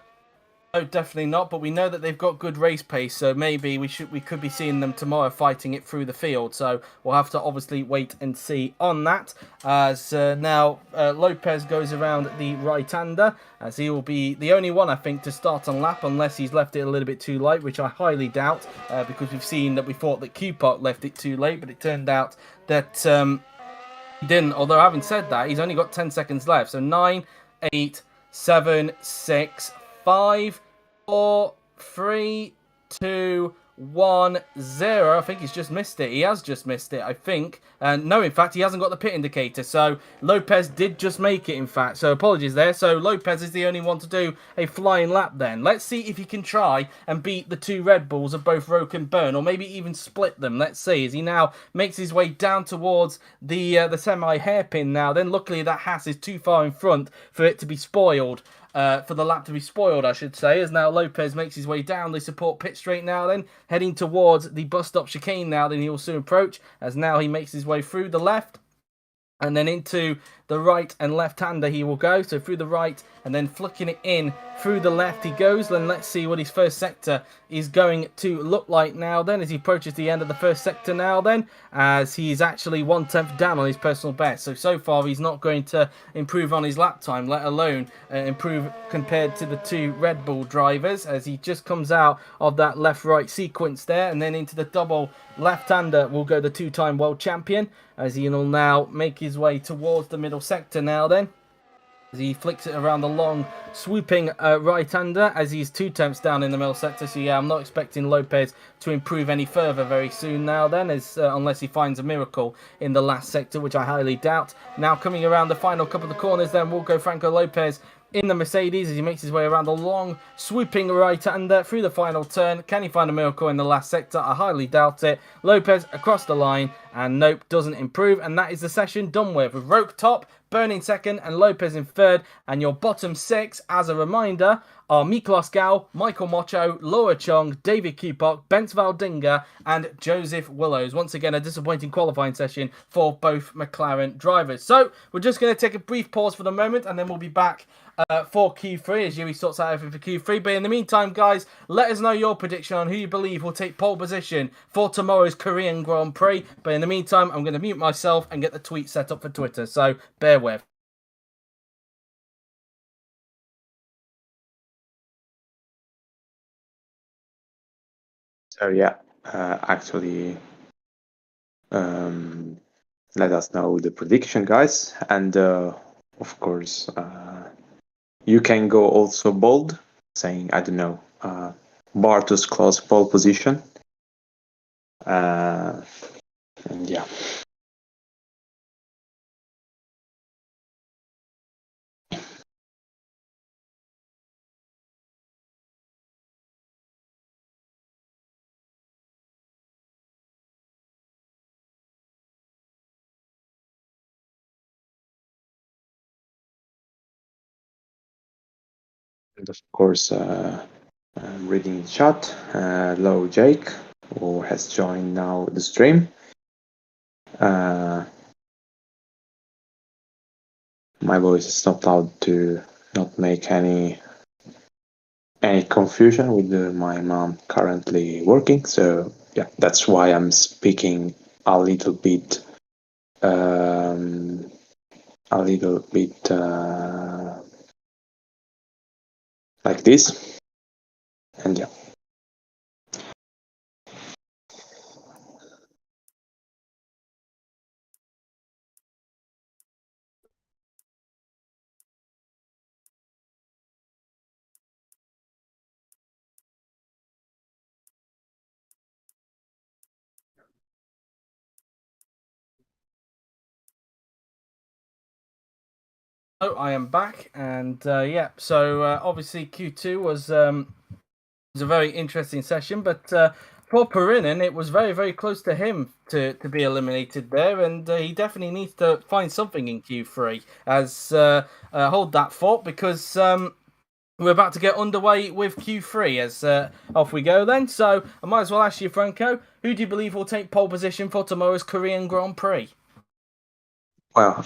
definitely not. But we know that they've got good race pace, so maybe we could be seeing them tomorrow fighting it through the field. So we'll have to obviously wait and see on that. As now Lopez goes around the right-hander, as he will be the only one, I think, to start on lap, unless he's left it a little bit too late, which I highly doubt, because we've seen that we thought that Kupok left it too late, but it turned out that he didn't. Although having said that, he's only got 10 seconds left. So 9, 8, 7, 6, 5, 4, 3, 2, 1-0. I think he's just missed it. He has just missed it, I think. No, in fact, he hasn't got the pit indicator. So Lopez did just make it, in fact. So apologies there. So Lopez is the only one to do a flying lap then. Let's see if he can try and beat the two Red Bulls of both Roke and Byrne, or maybe even split them. Let's see, as he now makes his way down towards the semi-hairpin now. Then luckily that Haas is too far in front for it to be spoiled. For the lap to be spoiled, I should say, as now Lopez makes his way down the support pit straight now then, heading towards the bus stop chicane now, then he will soon approach, as now he makes his way through the left, and then into the right and left-hander he will go, so through the right, and then flicking it in through the left he goes. Then let's see what his first sector is going to look like now then, as he approaches the end of the first sector now then, as he's actually 1/10 down on his personal best. So far he's not going to improve on his lap time, let alone improve compared to the two Red Bull drivers, as he just comes out of that left-right sequence there, and then into the double left-hander will go the two-time world champion, as he will now make his way towards the middle sector now then, as he flicks it around the long swooping right-hander, as he's 2/10 down in the middle sector. So yeah, I'm not expecting Lopez to improve any further very soon now then, as unless he finds a miracle in the last sector, which I highly doubt. Now coming around the final couple of the corners then will go Franco Lopez in the Mercedes, as he makes his way around the long swooping right-hander through the final turn. Can he find a miracle in the last sector? I highly doubt it. Lopez across the line, and nope, doesn't improve, and that is the session done with Roke top, Byrne in second, and Lopez in third. And your bottom six, as a reminder, are Miklos Gau, Michael Mocho, Laura Chong, David Kupok, Bence Valdinga, and Joseph Willows. Once again, a disappointing qualifying session for both McLaren drivers. So we're just going to take a brief pause for the moment, and then we'll be back for Q3 as Yui sorts out everything for Q3. But in the meantime, guys, let us know your prediction on who you believe will take pole position for tomorrow's Korean Grand Prix. But in the meantime, I'm going to mute myself and get the tweet set up for Twitter, so bear with. So yeah, actually, let us know the prediction, guys, and of course, you can go also bold, saying, I don't know, Bartos close pole position, and yeah. And of course, I'm reading the chat. Hello, Jake, who has joined now the stream. My voice is not loud to not make any confusion with my mom currently working. So yeah, that's why I'm speaking a little bit, like this, and yeah. Oh, I am back, and yeah, so obviously Q2 was a very interesting session, but for Perinen, it was very, very close to him to be eliminated there, and he definitely needs to find something in Q3, as hold that thought, because we're about to get underway with Q3, as off we go then. So I might as well ask you, Franco, who do you believe will take pole position for tomorrow's Korean Grand Prix? Well,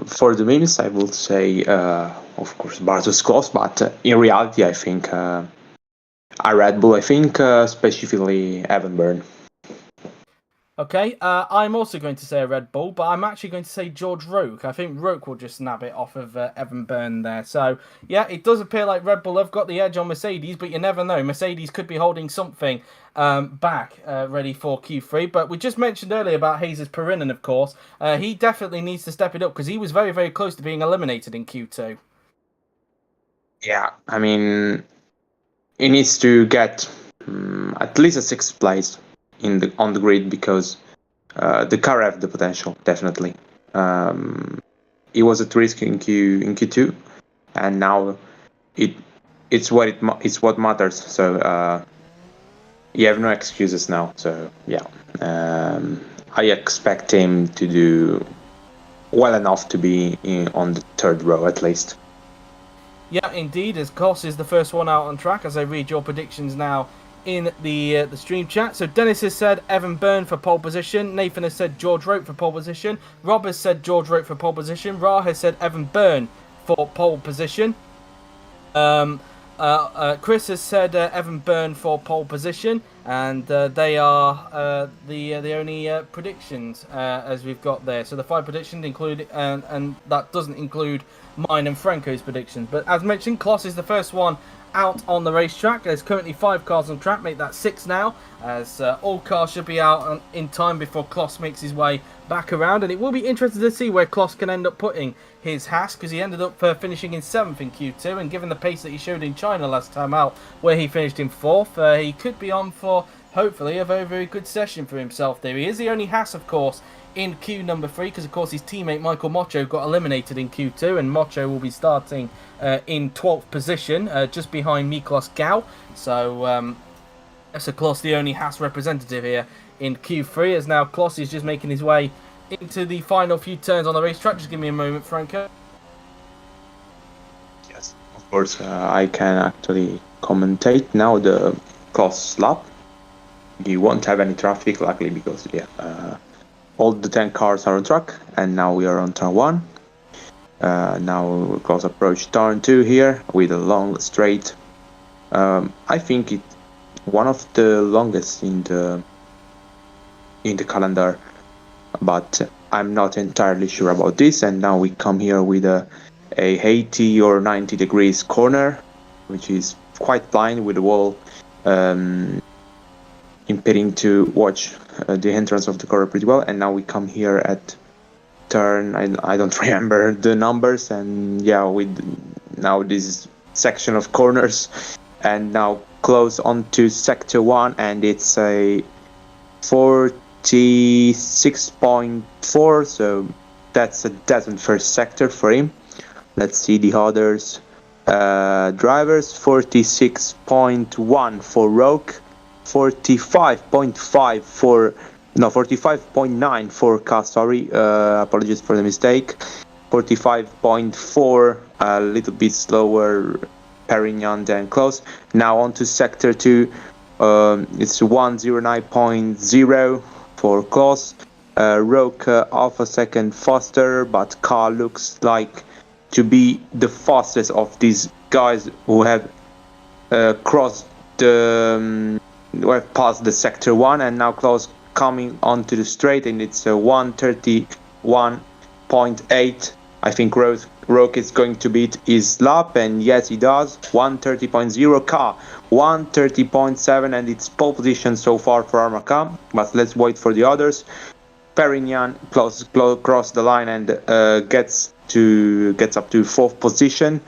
for the memes, I would say, of course, Bartos close, but in reality, I think a Red Bull, I think specifically Evan Byrne. Okay, I'm also going to say a Red Bull, but I'm actually going to say George Roke. I think Roke will just nab it off of Evan Byrne there. So, yeah, it does appear like Red Bull have got the edge on Mercedes, but you never know. Mercedes could be holding something back ready for Q3. But we just mentioned earlier about Jesus Perinen, of course. He definitely needs to step it up because he was very, very close to being eliminated in Q2. Yeah, I mean, he needs to get at least a 6th place on the grid, because the car have the potential, definitely. It was at risk in Q2, and now it's what matters. So you have no excuses now. So yeah, I expect him to do well enough to be on the 3rd row at least. Yeah, indeed, as Koss is the first one out on track, as I read your predictions now in the stream chat. So Dennis has said Evan Byrne for pole position. Nathan has said George Rope for pole position. Rob has said George Rope for pole position. Ra has said Evan Byrne for pole position. Chris has said Evan Byrne for pole position, and they are the only predictions as we've got there. So the 5 predictions include, and that doesn't include mine and Franco's predictions. But as mentioned, Kloss is the first one out on the racetrack. There's currently 5 cars on track, make that 6 now, as all cars should be out in time before Kloss makes his way back around. And it will be interesting to see where Kloss can end up putting his Haas, because he ended up finishing in 7th in Q2, and given the pace that he showed in China last time out, where he finished in 4th, he could be on for, hopefully, a very, very good session for himself there. He is the only Haas, of course, in Q number 3, because of course his teammate Michael Mocho got eliminated in Q2, and Mocho will be starting in 12th position, just behind Miklos Gau. So that's Kloss, the only Haas representative here in Q3, as now Kloss is just making his way into the final few turns on the racetrack. Just give me a moment, Franco. Yes, of course. I can actually commentate now the Kloss lap. You won't have any traffic, luckily, because all the 10 cars are on track, and now we are on turn 1. Now we'll close approach turn 2 here with a long straight. I think it's one of the longest in the calendar, but I'm not entirely sure about this. And now we come here with a 80 or 90 degrees corner, which is quite blind, with the wall impeding to watch the entrance of the corner pretty well. And now we come here at turn, I don't remember the numbers, and yeah, with now this section of corners, and now close onto sector 1, and it's a 46.4, so that's a decent first sector for him. Let's see the others drivers. 46.1 for Roke, 45.5 for 45.9 for Ka, sorry, apologies for the mistake. 45.4, a little bit slower Perignon than Close. Now on to sector 2, it's 109.0 for Close. Roke half a second faster, but Ka looks like to be the fastest of these guys who have crossed the who have passed the sector 1, and now Close coming onto the straight, and it's a 131.8. I think Roke is going to beat his lap, and yes, he does. 130.0. Ka 130.7, and it's pole position so far for Armaka. But let's wait for the others. Perignon close cross the line and gets up to 4th position,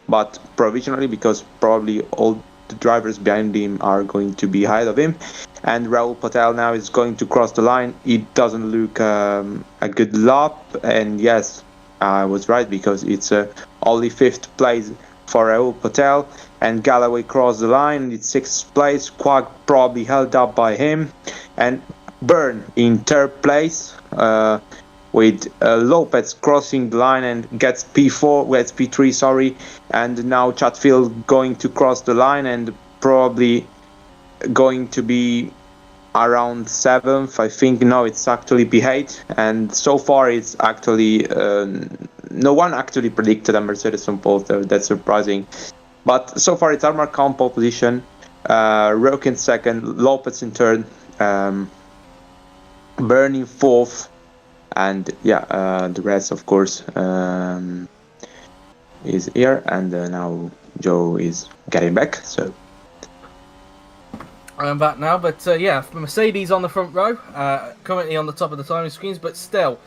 but provisionally, because probably all the drivers behind him are going to be ahead of him. And Rahul Patel now is going to cross the line. It doesn't look a good lap, and yes, I was right, because it's only 5th place for Rahul Patel. And Galloway crossed the line. It's 6th place. Quag probably held up by him. And Byrne in 3rd place, with Lopez crossing the line and gets P3, sorry. And now Chatfield going to cross the line and probably going to be around 7th, I think. No, it's actually P8, and so far it's actually no one actually predicted a Mercedes on pole, so that's surprising. But so far it's Armaka on pole position, Roke in 2nd, Lopez in 3rd, Byrne in 4th, and yeah, the rest, of course, is here, and now Joe is getting back, so I'm back now, but yeah, Mercedes on the front row, currently on the top of the timing screens, but still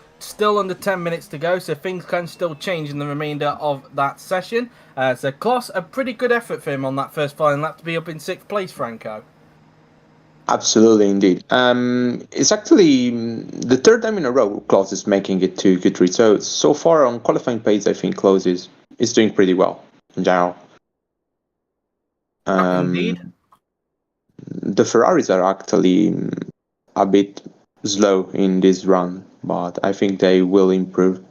under 10 minutes to go, so things can still change in the remainder of that session. So Kloss, a pretty good effort for him on that first final lap to be up in 6th place, Franco. Absolutely, indeed. It's actually the third time in a row Klaus is making it to Q3. So far on qualifying pace, I think Klaus is doing pretty well in general. Indeed. The Ferraris are actually a bit slow in this run, but I think they will improve.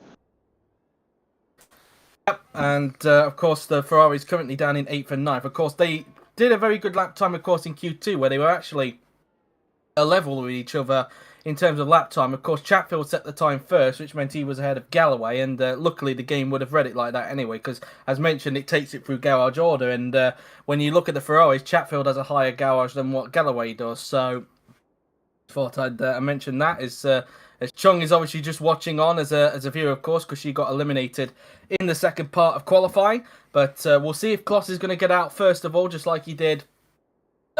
Yep, and of course the Ferrari's currently down in 8th and 9th. Of course, they did a very good lap time, of course, in Q2, where they were actually a level with each other in terms of lap time. Of course, Chatfield set the time first, which meant he was ahead of Galloway, and luckily the game would have read it like that anyway, because as mentioned, it takes it through garage order, and when you look at the Ferraris, Chatfield has a higher garage than what Galloway does, so thought I'd mention that as Chung is obviously just watching on as a viewer, of course, because she got eliminated in the second part of qualifying. But we'll see if Kloss is going to get out first of all, just like he did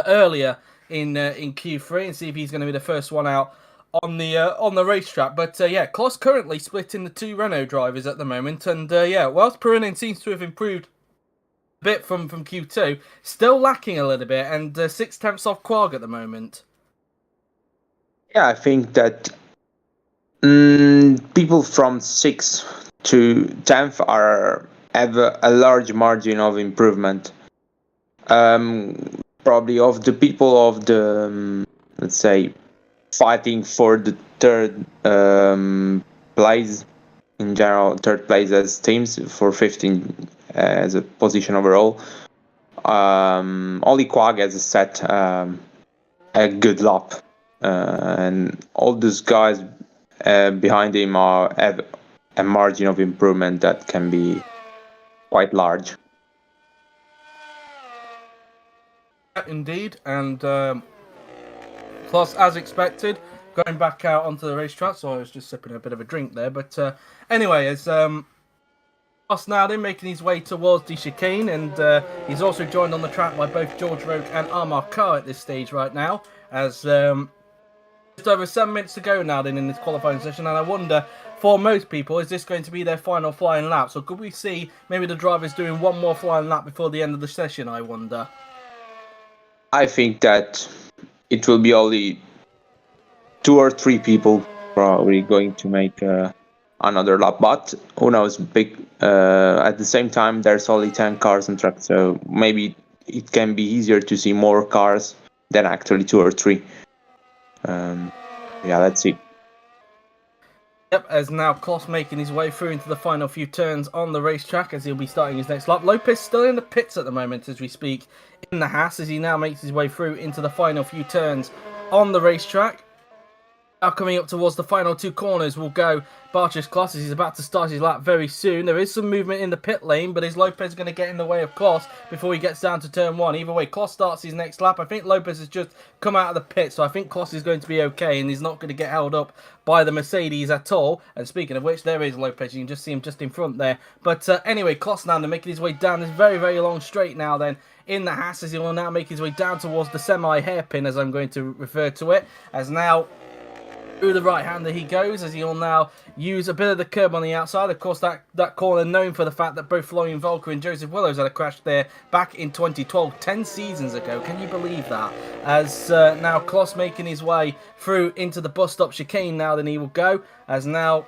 earlier in Q3, and see if he's going to be the first one out on the racetrack. But yeah, Kloss currently split in the two Renault drivers at the moment, and yeah, whilst Perinin seems to have improved a bit from Q2, still lacking a little bit, and 6/10 off Quag at the moment. Yeah, I think that people from 6th to 10th have a large margin of improvement. Probably of the people of the let's say fighting for the third place in general, third place as teams for 15 as a position overall. Only Quag has set a good lap, and all those guys behind him have a margin of improvement that can be quite large. Indeed, and plus, as expected, going back out onto the racetrack. So I was just sipping a bit of a drink there, but anyway, as Ross now then making his way towards the chicane, and he's also joined on the track by both George Roke and Armar Carr at this stage right now, as just over 7 minutes to go now then in this qualifying session, and I wonder, for most people, is this going to be their final flying lap? So could we see maybe the drivers doing one more flying lap before the end of the session, I wonder? I think that it will be only 2 or 3 people probably going to make another lap, but who knows? At the same time, there's only 10 cars on track, so maybe it can be easier to see more cars than actually 2 or 3. Yeah, let's see. Yep, as now Kloss making his way through into the final few turns on the racetrack as he'll be starting his next lap. Lopez still in the pits at the moment as we speak in the Haas as he now makes his way through into the final few turns on the racetrack. Now coming up towards the final 2 corners will go Barcius Kloss as he's about to start his lap very soon. There is some movement in the pit lane, but is Lopez going to get in the way of Kloss before he gets down to turn 1? Either way, Kloss starts his next lap. I think Lopez has just come out of the pit, so I think Kloss is going to be okay and he's not going to get held up by the Mercedes at all. And speaking of which, there is Lopez. You can just see him just in front there. But anyway, Kloss now making his way down this very, very long straight now then in the Haas as he will now make his way down towards the semi-hairpin, as I'm going to refer to it, as now through the right-hander he goes, as he'll now use a bit of the curb on the outside. Of course, that corner known for the fact that both Florian Volker and Joseph Willows had a crash there back in 2012, 10 seasons ago. Can you believe that? As now Kloss making his way through into the bus stop chicane now, then he will go, as now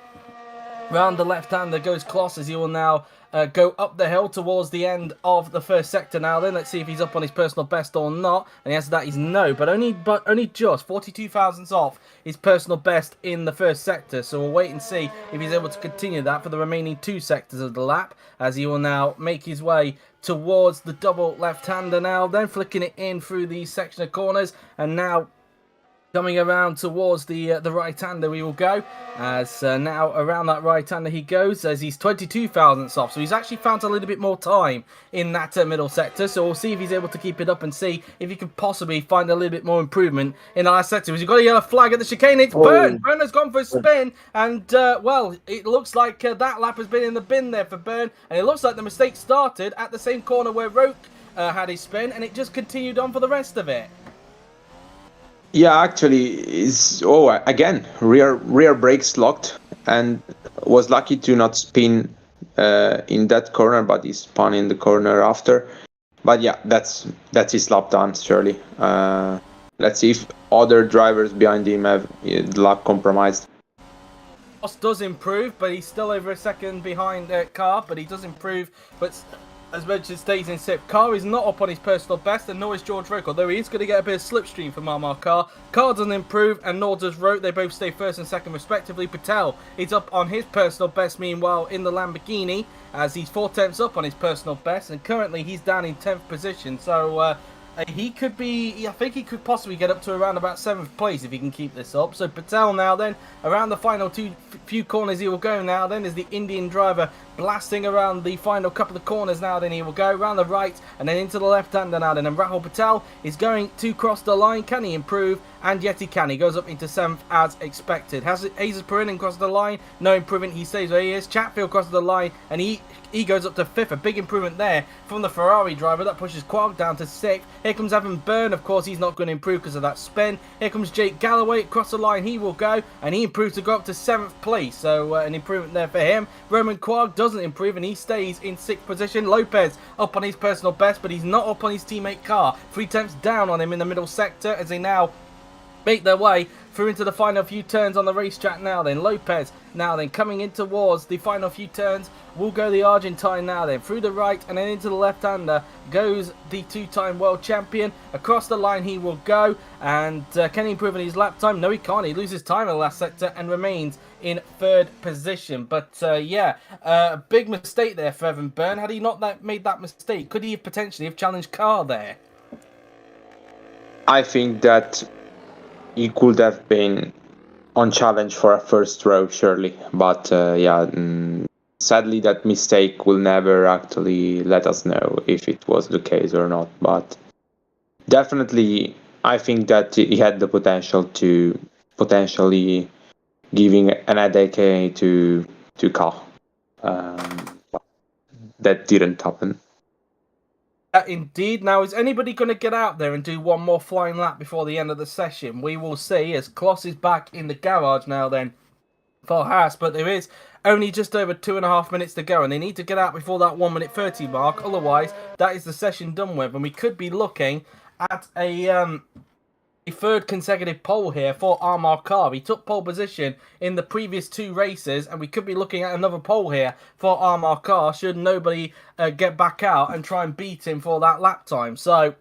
round the left-hander goes Kloss, as he will now go up the hill towards the end of the first sector now then. Let's see if he's up on his personal best or not. And the answer to that is no, but only just 42 thousandths off his personal best in the first sector. So we'll wait and see if he's able to continue that for the remaining 2 sectors of the lap, as he will now make his way towards the double left-hander now, then flicking it in through these section of corners, and now coming around towards the right-hander we will go, as now around that right-hander he goes, as he's 22 thousandths off. So he's actually found a little bit more time in that middle sector. So we'll see if he's able to keep it up and see if he could possibly find a little bit more improvement in the last sector. He's got a yellow flag at the chicane. It's Byrne. Byrne has gone for a spin, and well, it looks like that lap has been in the bin there for Byrne, and it looks like the mistake started at the same corner where Roke had his spin, and it just continued on for the rest of it. Yeah, actually, again rear brakes locked, and was lucky to not spin in that corner, but he spun in the corner after. But yeah, that's his lap done, surely. let's see if other drivers behind him have luck compromised. Ross does improve, but he's still over a second behind Carr, but he does improve. But as mentioned, stays in 6th. Carr is not up on his personal best, and nor is George Roke, although he is going to get a bit of slipstream from Marmar Carr. Carr doesn't improve, and nor does Roke. They both stay 1st and 2nd, respectively. Patel is up on his personal best, meanwhile, in the Lamborghini, as he's 4/10 up on his personal best, and currently he's down in 10th position. So, he could be, I think he could possibly get up to around about 7th place if he can keep this up. So Patel now then, around the final few corners he will go now then, as the Indian driver blasting around the final couple of corners now then he will go around the right and then into the left-hander now then. And Rahul Patel is going to cross the line. Can he improve? And yet he can. He goes up into 7th as expected. Has Hazes Perinin crossed the line? No improvement. He stays where he is. Chatfield crosses the line and he goes up to 5th. A big improvement there from the Ferrari driver. That pushes Quark down to 6th. Here comes Evan Byrne. Of course, he's not going to improve because of that spin. Here comes Jake Galloway. Across the line he will go. And he improves to go up to 7th place. So an improvement there for him. Roman Quark doesn't improve and he stays in 6th position. Lopez up on his personal best, but he's not up on his teammate Carr. 3/10 down on him in the middle sector as they now make their way through into the final few turns on the racetrack now then. Lopez now then coming in towards the final few turns will go the Argentine now then. Through the right and then into the left-hander goes the 2-time world champion. Across the line he will go, and can he improve on his lap time? No, he can't. He loses time in the last sector and remains in 3rd position. But yeah, a big mistake there for Evan Byrne. Had he not made that mistake, could he have potentially have challenged Carr there? I think that he could have been on challenge for a first row, surely. But yeah, sadly, that mistake will never actually let us know if it was the case or not. But definitely, I think that he had the potential to potentially giving an headache to Carr. That didn't happen. Indeed. Now, is anybody going to get out there and do one more flying lap before the end of the session? We will see, as Kloss is back in the garage now then for Haas, but there is only just over 2.5 minutes to go, and they need to get out before that 1:30 mark. Otherwise, that is the session done with, and we could be looking at a 3rd consecutive pole here for Amar Carr. He took pole position in the previous 2 races, and we could be looking at another pole here for Amar Carr should nobody get back out and try and beat him for that lap time. So,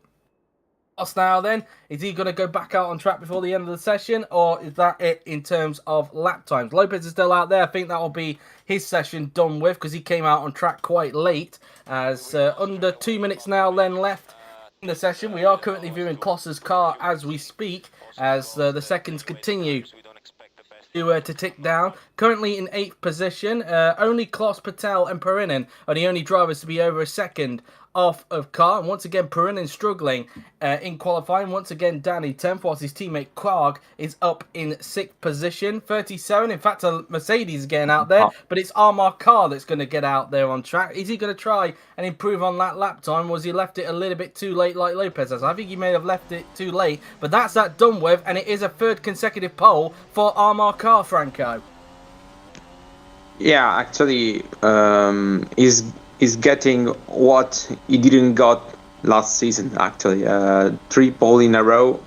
what's now then? Is he going to go back out on track before the end of the session, or is that it in terms of lap times? Lopez is still out there. I think that will be his session done with because he came out on track quite late, as under 2 minutes now then left in the session. We are currently viewing Kloss's car as we speak, as the seconds continue to tick down. Currently in 8th position, only Kloss, Patel and Perinin are the only drivers to be over a second off of Carr. And once again, Perinin struggling in qualifying. Once again, down in 10th, whilst his teammate Clark is up in 6th position. 37. In fact, a Mercedes is getting out there, but it's Amar Carr that's going to get out there on track. Is he going to try and improve on that lap time? Was he left it a little bit too late like Lopez has? I think he may have left it too late, but that's that done with, and it is a 3rd consecutive pole for Amar Carr, Franco. Yeah, actually, is getting what he didn't got last season. Actually, 3 pole in a row.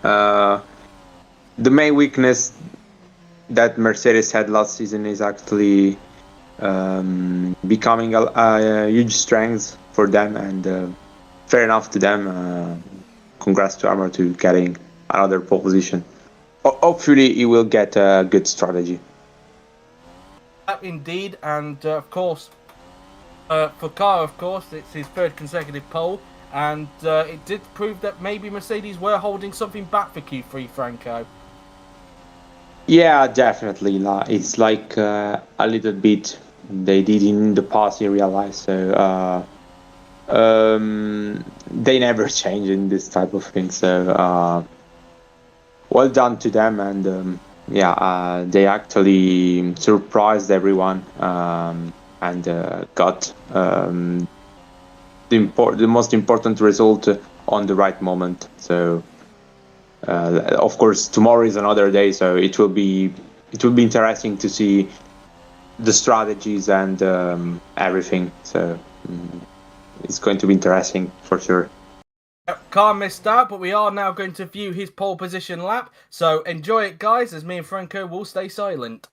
The main weakness that Mercedes had last season is actually becoming a huge strength for them, and fair enough to them. Congrats to Armour to getting another pole position. Hopefully, he will get a good strategy. Indeed, and of course, for Carr, of course, it's his 3rd consecutive pole, and it did prove that maybe Mercedes were holding something back for Q3, Franco. Yeah, definitely. It's like a little bit they did in the past in real life, so they never change in this type of thing. So well done to them, and yeah, they actually surprised everyone and got the most important result on the right moment. So of course, tomorrow is another day, so it will be interesting to see the strategies and everything. So it's going to be interesting for sure. Car missed out, but we are now going to view his pole position lap. So enjoy it, guys, as me and Franco will stay silent.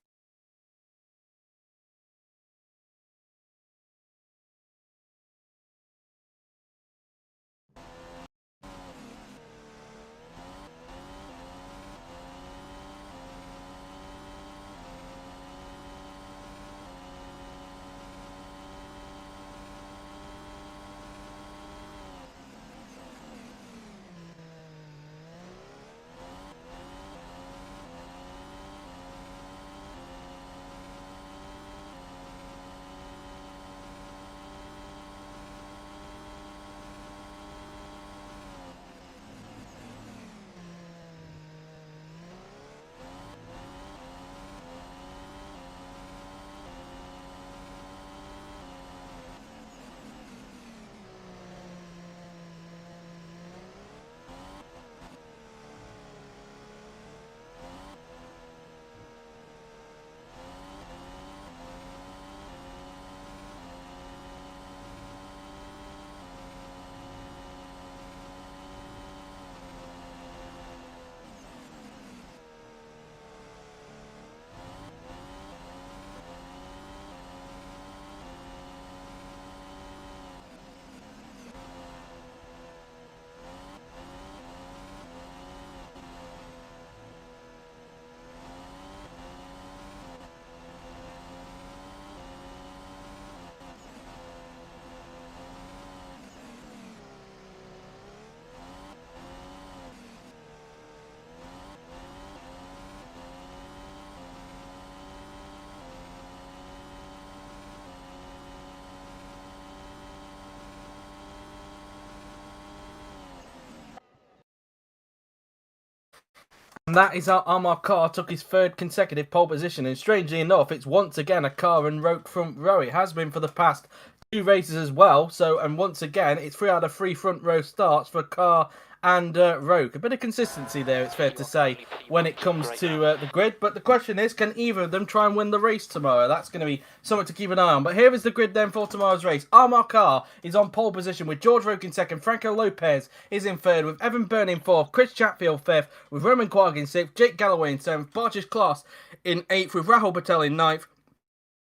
And that is how Amar Khan took his third consecutive pole position, and strangely enough, it's once again a car and Roke front row. It has been for the past 2 races as well. So, and once again, it's 3 out of 3 front row starts for Carr and Roke. A bit of consistency there, it's fair to say, when it comes to the grid. But the question is, can either of them try and win the race tomorrow? That's going to be something to keep an eye on. But here is the grid then for tomorrow's race. Amar Khan is on pole position with George Roke in second. Franco Lopez is in third with Evan Byrne in fourth. Chris Chatfield fifth with Roman Quagg in sixth. Jake Galloway in seventh. Bartish Klaas in eighth with Rahul Patel in ninth.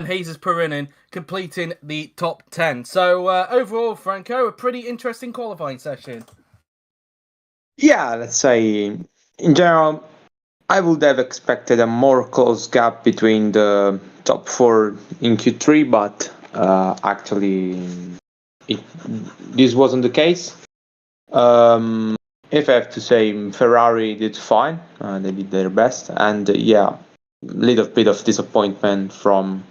And Jesus Perinin completing the top 10. So overall, Franco, a pretty interesting qualifying session. Yeah, let's say in general, I would have expected a more close gap between the top 4 in Q3, but actually this wasn't the case. If I have to say, Ferrari did fine. They did their best, and yeah, little bit of disappointment from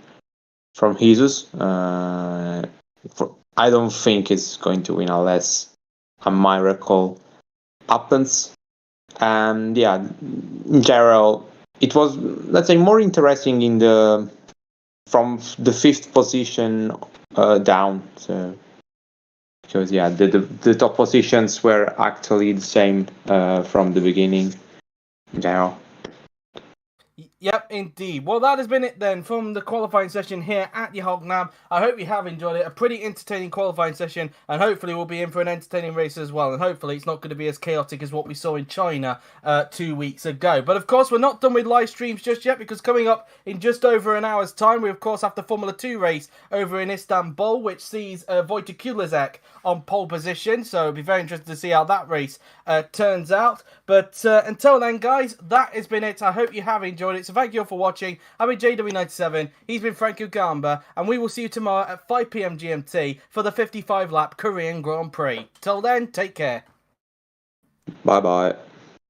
Jesus. I don't think it's going to win unless a miracle happens. And yeah, in general, it was, let's say, more interesting in from the 5th position down. So because yeah, the top positions were actually the same from the beginning in general. Yep, indeed. Well, that has been it then from the qualifying session here at Yehognam. I hope you have enjoyed it. A pretty entertaining qualifying session, and hopefully we'll be in for an entertaining race as well. And hopefully it's not going to be as chaotic as what we saw in China 2 weeks ago. But of course, we're not done with live streams just yet, because coming up in just over an hour's time, we of course have the Formula 2 race over in Istanbul, which sees Wojciech Kulizek on pole position. So it'll be very interesting to see how that race turns out. But until then, guys, that has been it. I hope you have enjoyed it. So thank you all for watching. I've been JW97. He's been Franco Gamba. And we will see you tomorrow at 5 PM GMT for the 55-lap Korean Grand Prix. Till then, take care. Bye-bye.